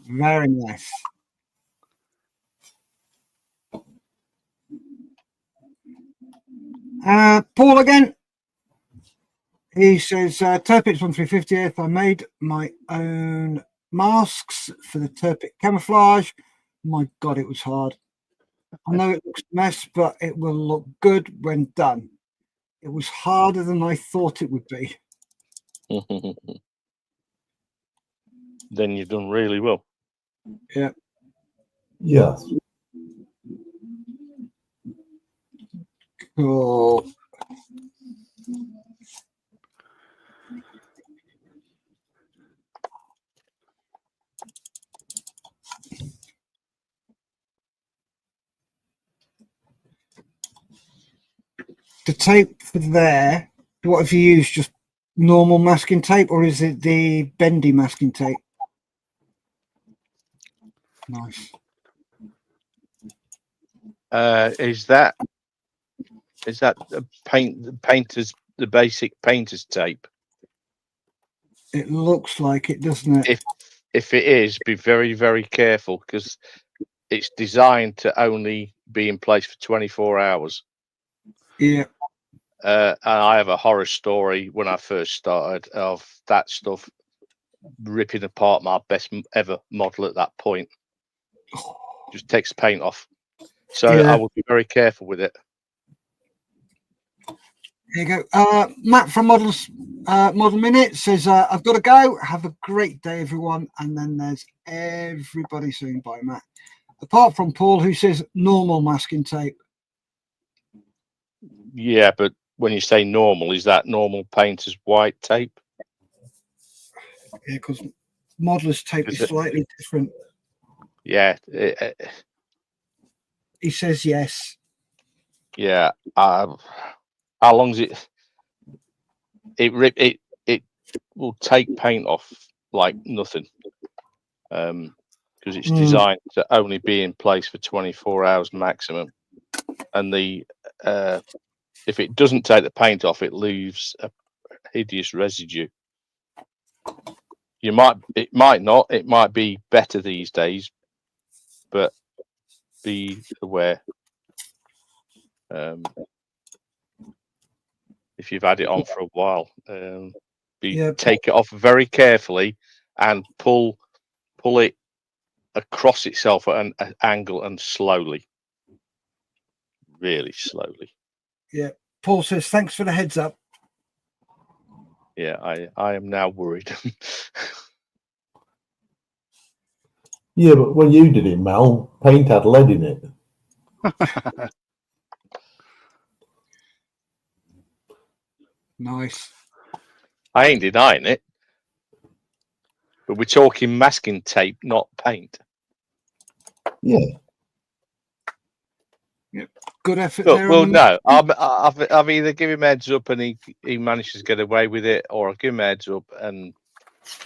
Very nice. Paul again. He says, Turpit's 1350th. I made my own masks for the Turpit camouflage. My God, it was hard. I know it looks a mess, but it will look good when done. It was harder than I thought it would be. Then you've done really well. Yeah. Yes. Cool. The tape for there, what have you used? Just normal masking tape, or is it the bendy masking tape? Nice. Is that the basic painter's tape? It looks like it, doesn't it? If it is, be very, very careful, because it's designed to only be in place for 24 hours. Yeah. And I have a horror story when I first started of that stuff ripping apart my best ever model at that point. Just takes paint off. So Yeah. I will be very careful with it. There you go. Matt from Model Minute says, I've got to go. Have a great day, everyone. And then there's everybody saying bye, Matt. Apart from Paul, who says normal masking tape. Yeah, but when you say normal, is that normal painter's white tape? Yeah, because modeler's tape is slightly different. Yeah. He says yes. Yeah. How long's it? It will take paint off like nothing. Because it's designed to only be in place for 24 hours maximum. And if it doesn't take the paint off, it leaves a hideous residue. It might not. It might be better these days, but be aware. If you've had it on for a while, take it off very carefully and pull it across itself at an angle and slowly, really slowly. Yeah. Paul says, thanks for the heads up. Yeah, I am now worried. Yeah, but when you did it, Mel, paint had lead in it. Nice. I ain't denying it. But we're talking masking tape, not paint. Yeah. Yep. Good effort Look, there. Well, no. I've either give him a heads up and he manages to get away with it, or I give him a heads up and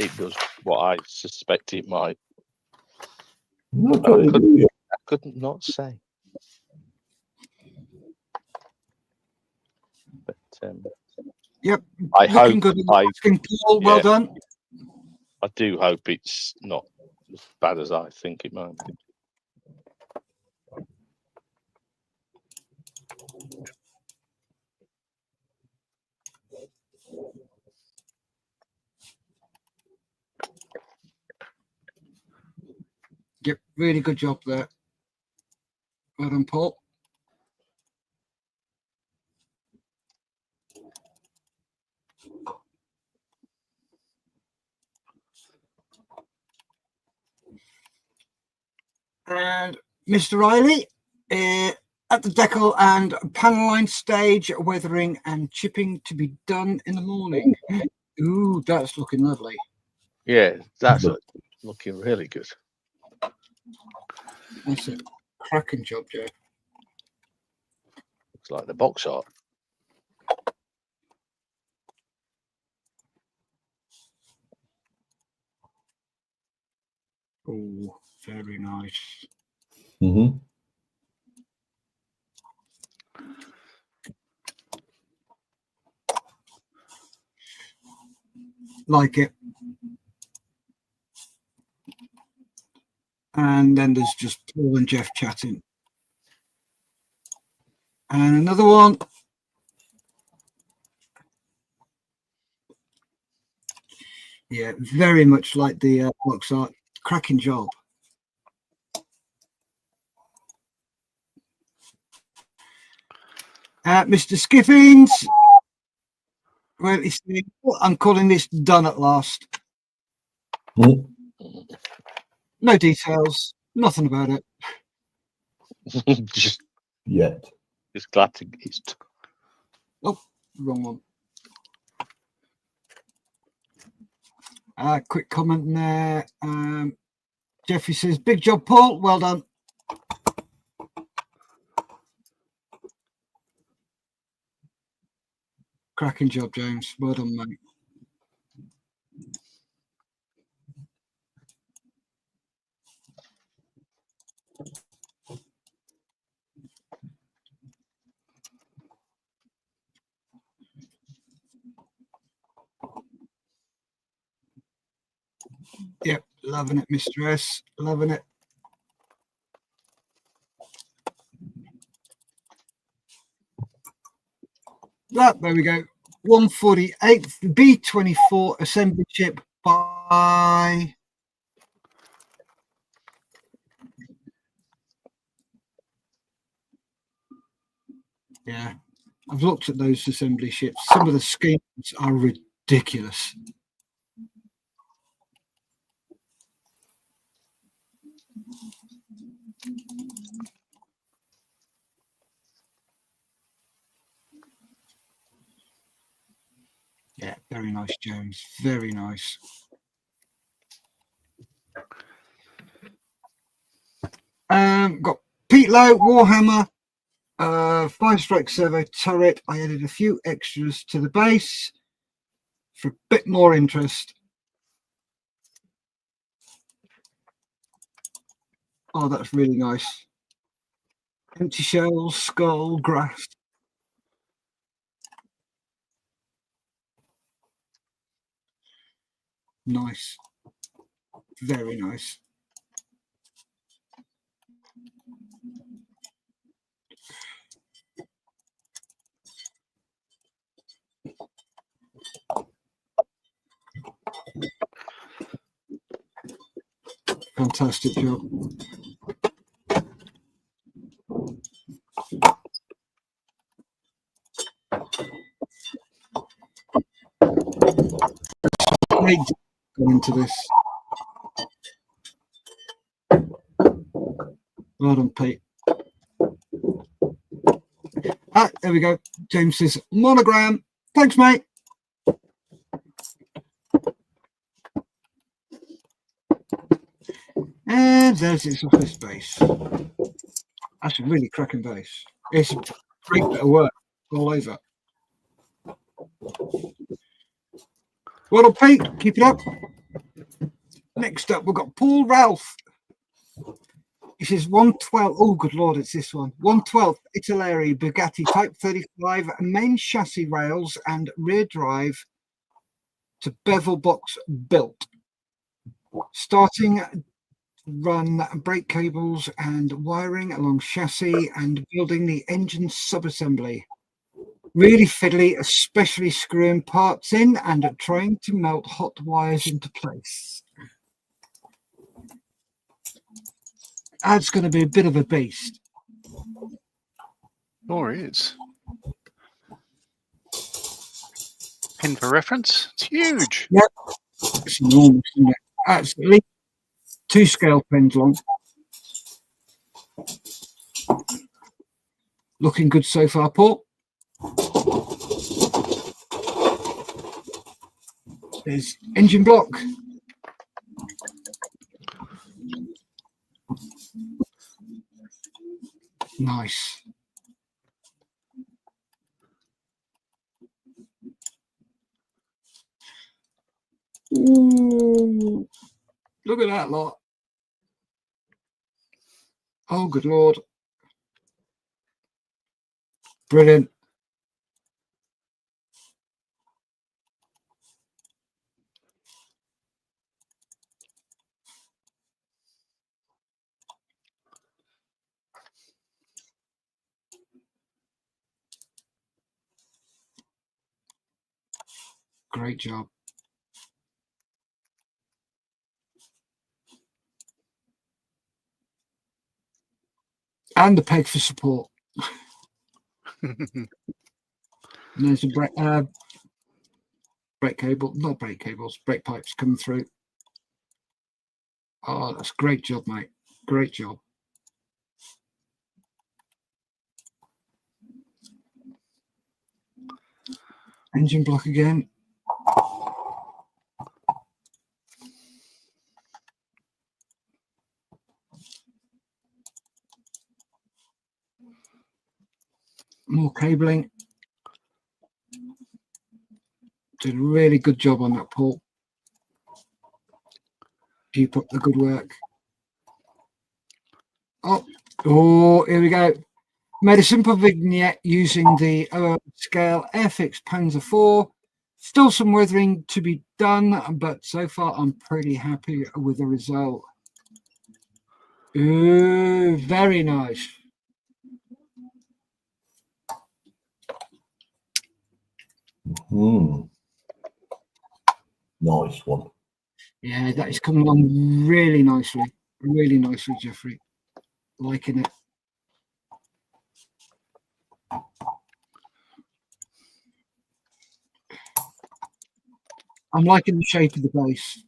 it does what I suspect it might. I couldn't not say. But yep. I hope. Good. Paul, well done. I do hope it's not as bad as I think it might be. Yep, really good job there. Well done, Paul. And Mr. Riley, at the decal and panel line stage, weathering and chipping to be done in the morning. Ooh, that's looking lovely. Yeah, that's looking really good. That's a cracking job, Joe. Looks like the box art. Oh, very nice. Mm-hmm. Like it. And then there's just Paul and Jeff chatting. And another one. Yeah, very much like the box art. Cracking job. Mr. Skiffins. Well, I'm calling this done at last. Mm. No details. Nothing about it. just Yet. glad to it's Oh, wrong one. Quick comment there. Jeffrey says, big job, Paul. Well done. Cracking job, James. Well done, mate. Yep, loving it, Mr. S. Loving it. There we go. 148th B-24 assembly ship by... Yeah, I've looked at those assembly ships. Some of the schemes are ridiculous. Yeah, very nice, James. Very nice. Got Pete Lowe, Warhammer, 5-stroke servo turret. I added a few extras to the base for a bit more interest. Oh, that's really nice. Empty shells, skull, grass. Nice. Very nice. Fantastic job. Great going into this. Well done, Pete. There we go. James says monogram. Thanks, mate. And there's its office base. That's a really cracking base. It's a great bit of work all over. Well done, Pete. Keep it up. Next up, we've got Paul Ralph. He says 112. Oh, good Lord, it's this one. 112 Italeri Bugatti Type 35 main chassis rails and rear drive to bevel box built. Starting run brake cables and wiring along chassis and building the engine subassembly. Really fiddly, especially screwing parts in and trying to melt hot wires into place. That's going to be a bit of a beast. Sure is. Pin for reference. It's huge. Yep. It's enormous, isn't it? That's at least 2 scale pens long. Looking good so far, Paul. There's engine block. Nice. Ooh, look at that lot. Oh, good Lord. Brilliant. Great job. And the peg for support. And there's a brake cable, not brake cables, brake pipes coming through. Oh, that's great job, mate. Great job. Engine block again. More cabling. Did a really good job on that, Paul. Keep up the good work. Oh, here we go. Made a simple vignette using the scale Airfix Panzer 4. Still some weathering to be done, but so far I'm pretty happy with the result. Ooh, very nice. Nice one. Yeah, that is coming along really nicely. Really nicely, Jeffrey. Liking it. I'm liking the shape of the base.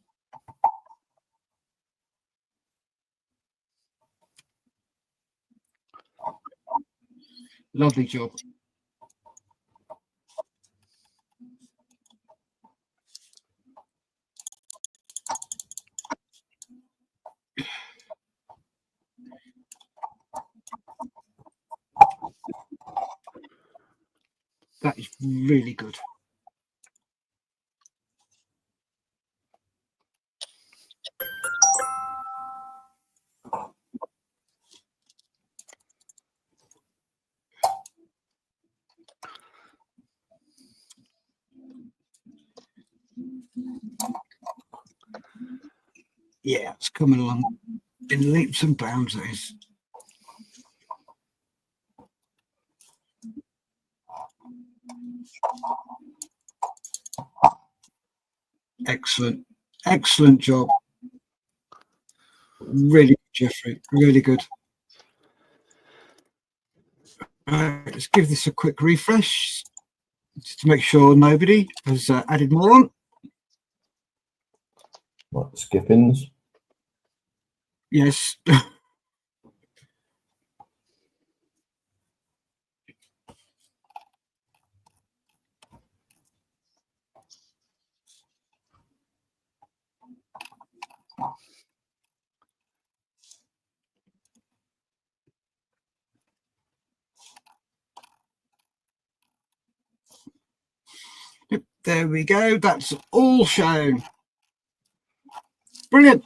Lovely job. That is really good. Yeah, it's coming along in leaps and bounds. That is. Excellent. Excellent job. Really good, Jeffrey. Really good. Let's give this a quick refresh just to make sure nobody has added more on. Like skippings. Yes. There we go. That's all shown. Brilliant.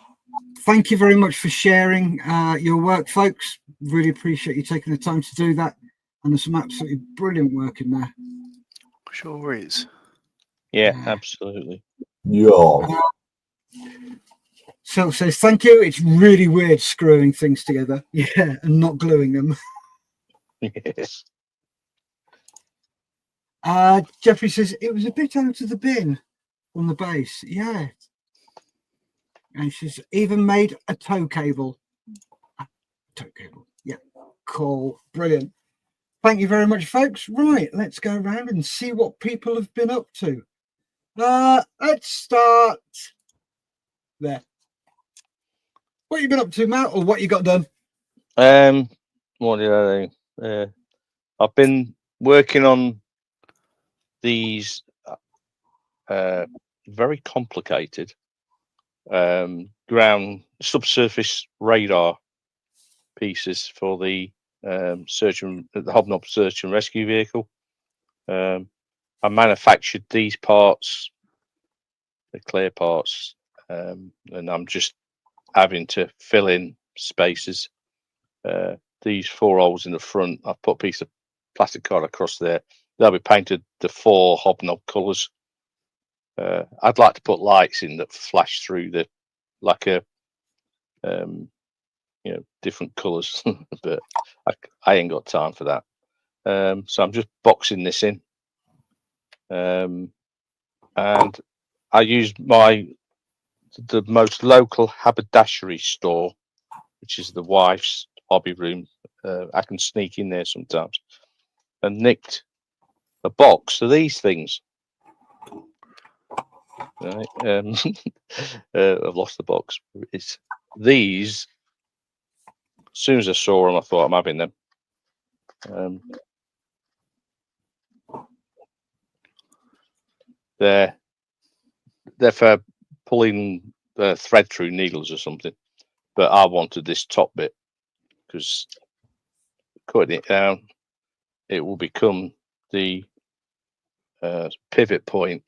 Thank you very much for sharing your work, folks. Really appreciate you taking the time to do that. And there's some absolutely brilliant work in there. Sure is. Yeah, absolutely. Yeah. So says thank you. It's really weird screwing things together. Yeah, and not gluing them. Yes. Jeffrey says it was a bit out of the bin on the base. Yeah. And she's even made a tow cable. Tow cable. Yeah. Cool. Brilliant. Thank you very much, folks. Right, let's go around and see what people have been up to. Let's start there. What you been up to, Matt, or what you got done? What did I do? I've been working on these very complicated ground subsurface radar pieces for the the Hobnob search and rescue vehicle. I manufactured these parts, the clear parts, and I'm just having to fill in spaces. These 4 holes in the front, I've put a piece of plastic card across there. They'll be painted the 4 Hobnob colours. I'd like to put lights in that flash through the, like a, different colours, but I ain't got time for that. So I'm just boxing this in, and and I used the most local haberdashery store, which is the wife's hobby room. I can sneak in there sometimes, and nicked a box of these things. Right, I've lost the box. It's these. As soon as I saw them, I thought I'm having them. They're for pulling thread through needles or something, but I wanted this top bit because cutting it down, it will become the pivot point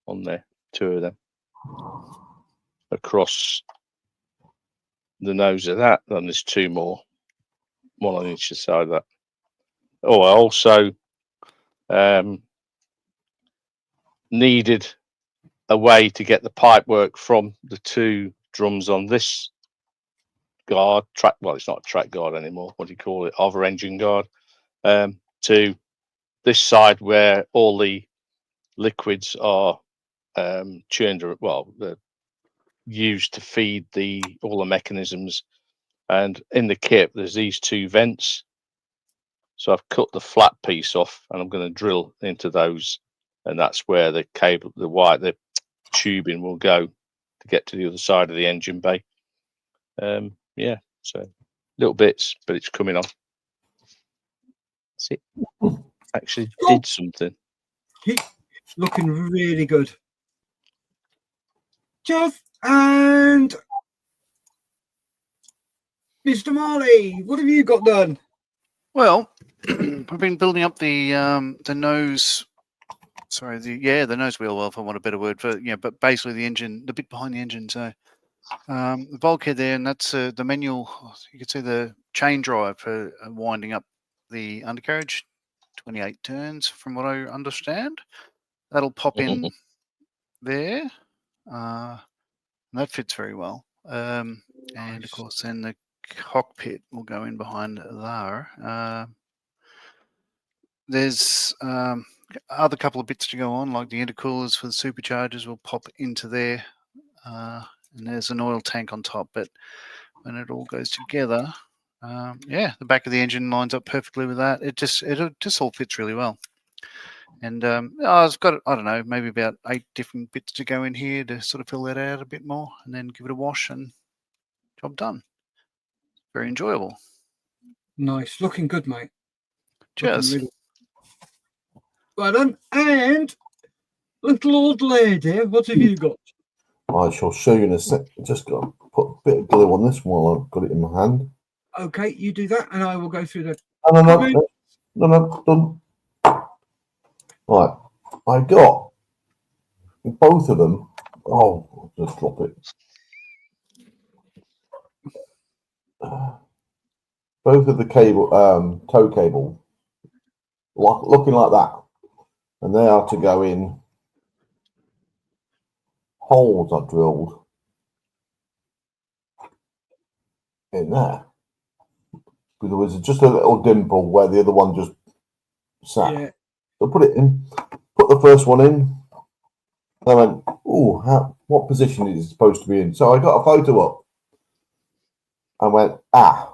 on there. Two of them across the nose of that, and there's two more, one on each side of that. Oh, I also needed a way to get the pipe work from the two drums on this guard track. Well, it's not a track guard anymore. What do you call it? Other engine guard. To this side where all the liquids are churned. Well, they're used to feed all the mechanisms. And in the kit, there's these two vents. So I've cut the flat piece off, and I'm going to drill into those, and that's where the cable, the tubing will go to get to the other side of the engine bay. Yeah, so little bits, but it's coming on. See, actually did something. Looking really good. Jeff and Mr. Marley, what have you got done? Well, I've been building up the nose. Sorry, the nose wheel. Well, if I want a better word for but basically the engine, the bit behind the engine. So the bulkhead there, and that's the manual. You can see the chain drive for winding up the undercarriage. 28 turns, from what I understand. That'll pop in there. And that fits very well. And of course, then the cockpit will go in behind there. There's other couple of bits to go on, like the intercoolers for the superchargers will pop into there, and there's an oil tank on top. But when it all goes together, the back of the engine lines up perfectly with that. It just all fits really well. And I've got, I don't know, maybe about 8 different bits to go in here to sort of fill that out a bit more, and then give it a wash, and job done. Very enjoyable. Nice, looking good, mate. Cheers. Really well done. And little old lady, what have you got? I shall show you in a sec. Just got to put a bit of glue on this while I've got it in my hand. Okay, you do that, and I will go through the. No, done. Right, I got both of them. Oh, I'll just drop it. Both of the cable, tow cable, looking like that, and they are to go in holes I drilled in there. Because there was just a little dimple where the other one just sat. Yeah. So put it in, put the first one in. I went, oh, what position is it supposed to be in? So I got a photo up. I went, that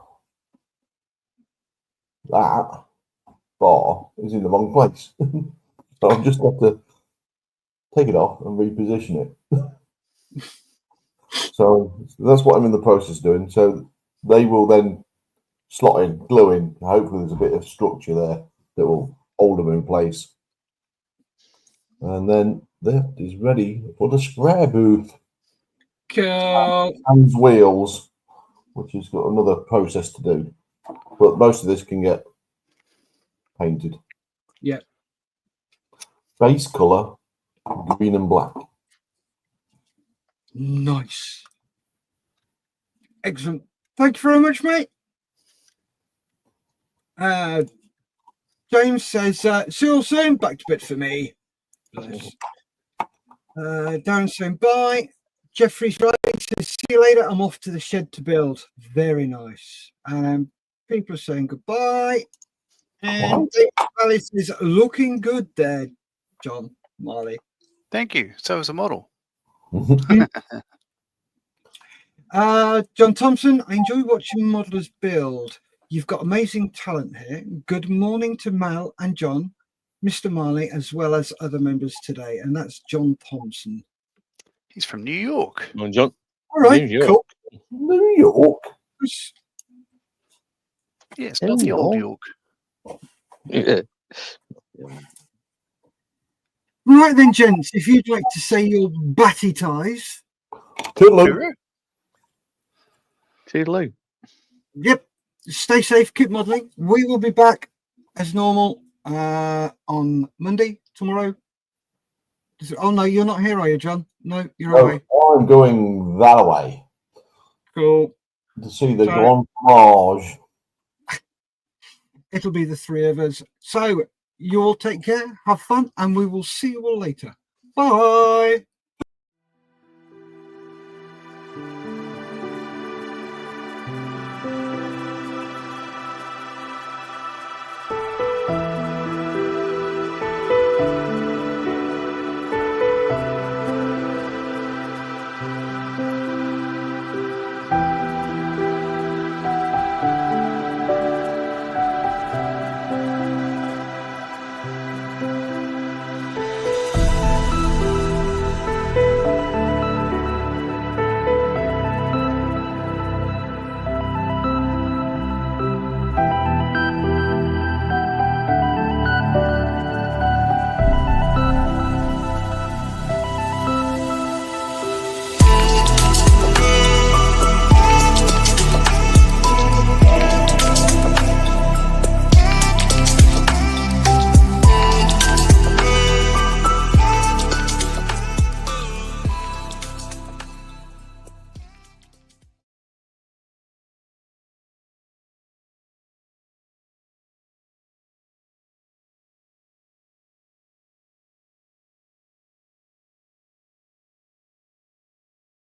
bar is in the wrong place. So I'll just have to take it off and reposition it. So that's what I'm in the process of doing. So they will then slot in, glue in. Hopefully there's a bit of structure there that will hold them in place. And then that is ready for the spray booth. Cool. And wheels, which has got another process to do. But most of this can get painted. Yeah. Base colour, green and black. Nice. Excellent. Thank you very much, mate. James says, see you all soon. Back to bed for me. Bless. Darren saying bye. Jeffrey's right. Says, see you later. I'm off to the shed to build. Very nice. People are saying goodbye. And Alice is looking good there, John. Marley. Thank you. So is a model. John Thompson, I enjoy watching modelers build. You've got amazing talent here. Good morning to Mal and John, Mr. Marley, as well as other members today. And that's John Thompson. He's from New York. Come on, John. All right, New York. cool. New York. Yes, not the old York. Yeah. Right then, gents, if you'd like to say your batty ties. Toodaloo. Toodaloo. Yep. Stay safe, keep modelling. We will be back as normal on Monday, tomorrow. Oh, no, you're not here, are you, John? No, you're away. I'm going that way. Cool. To see the Grand Mirage. It'll be the three of us. So you all take care, have fun, and we will see you all later. Bye.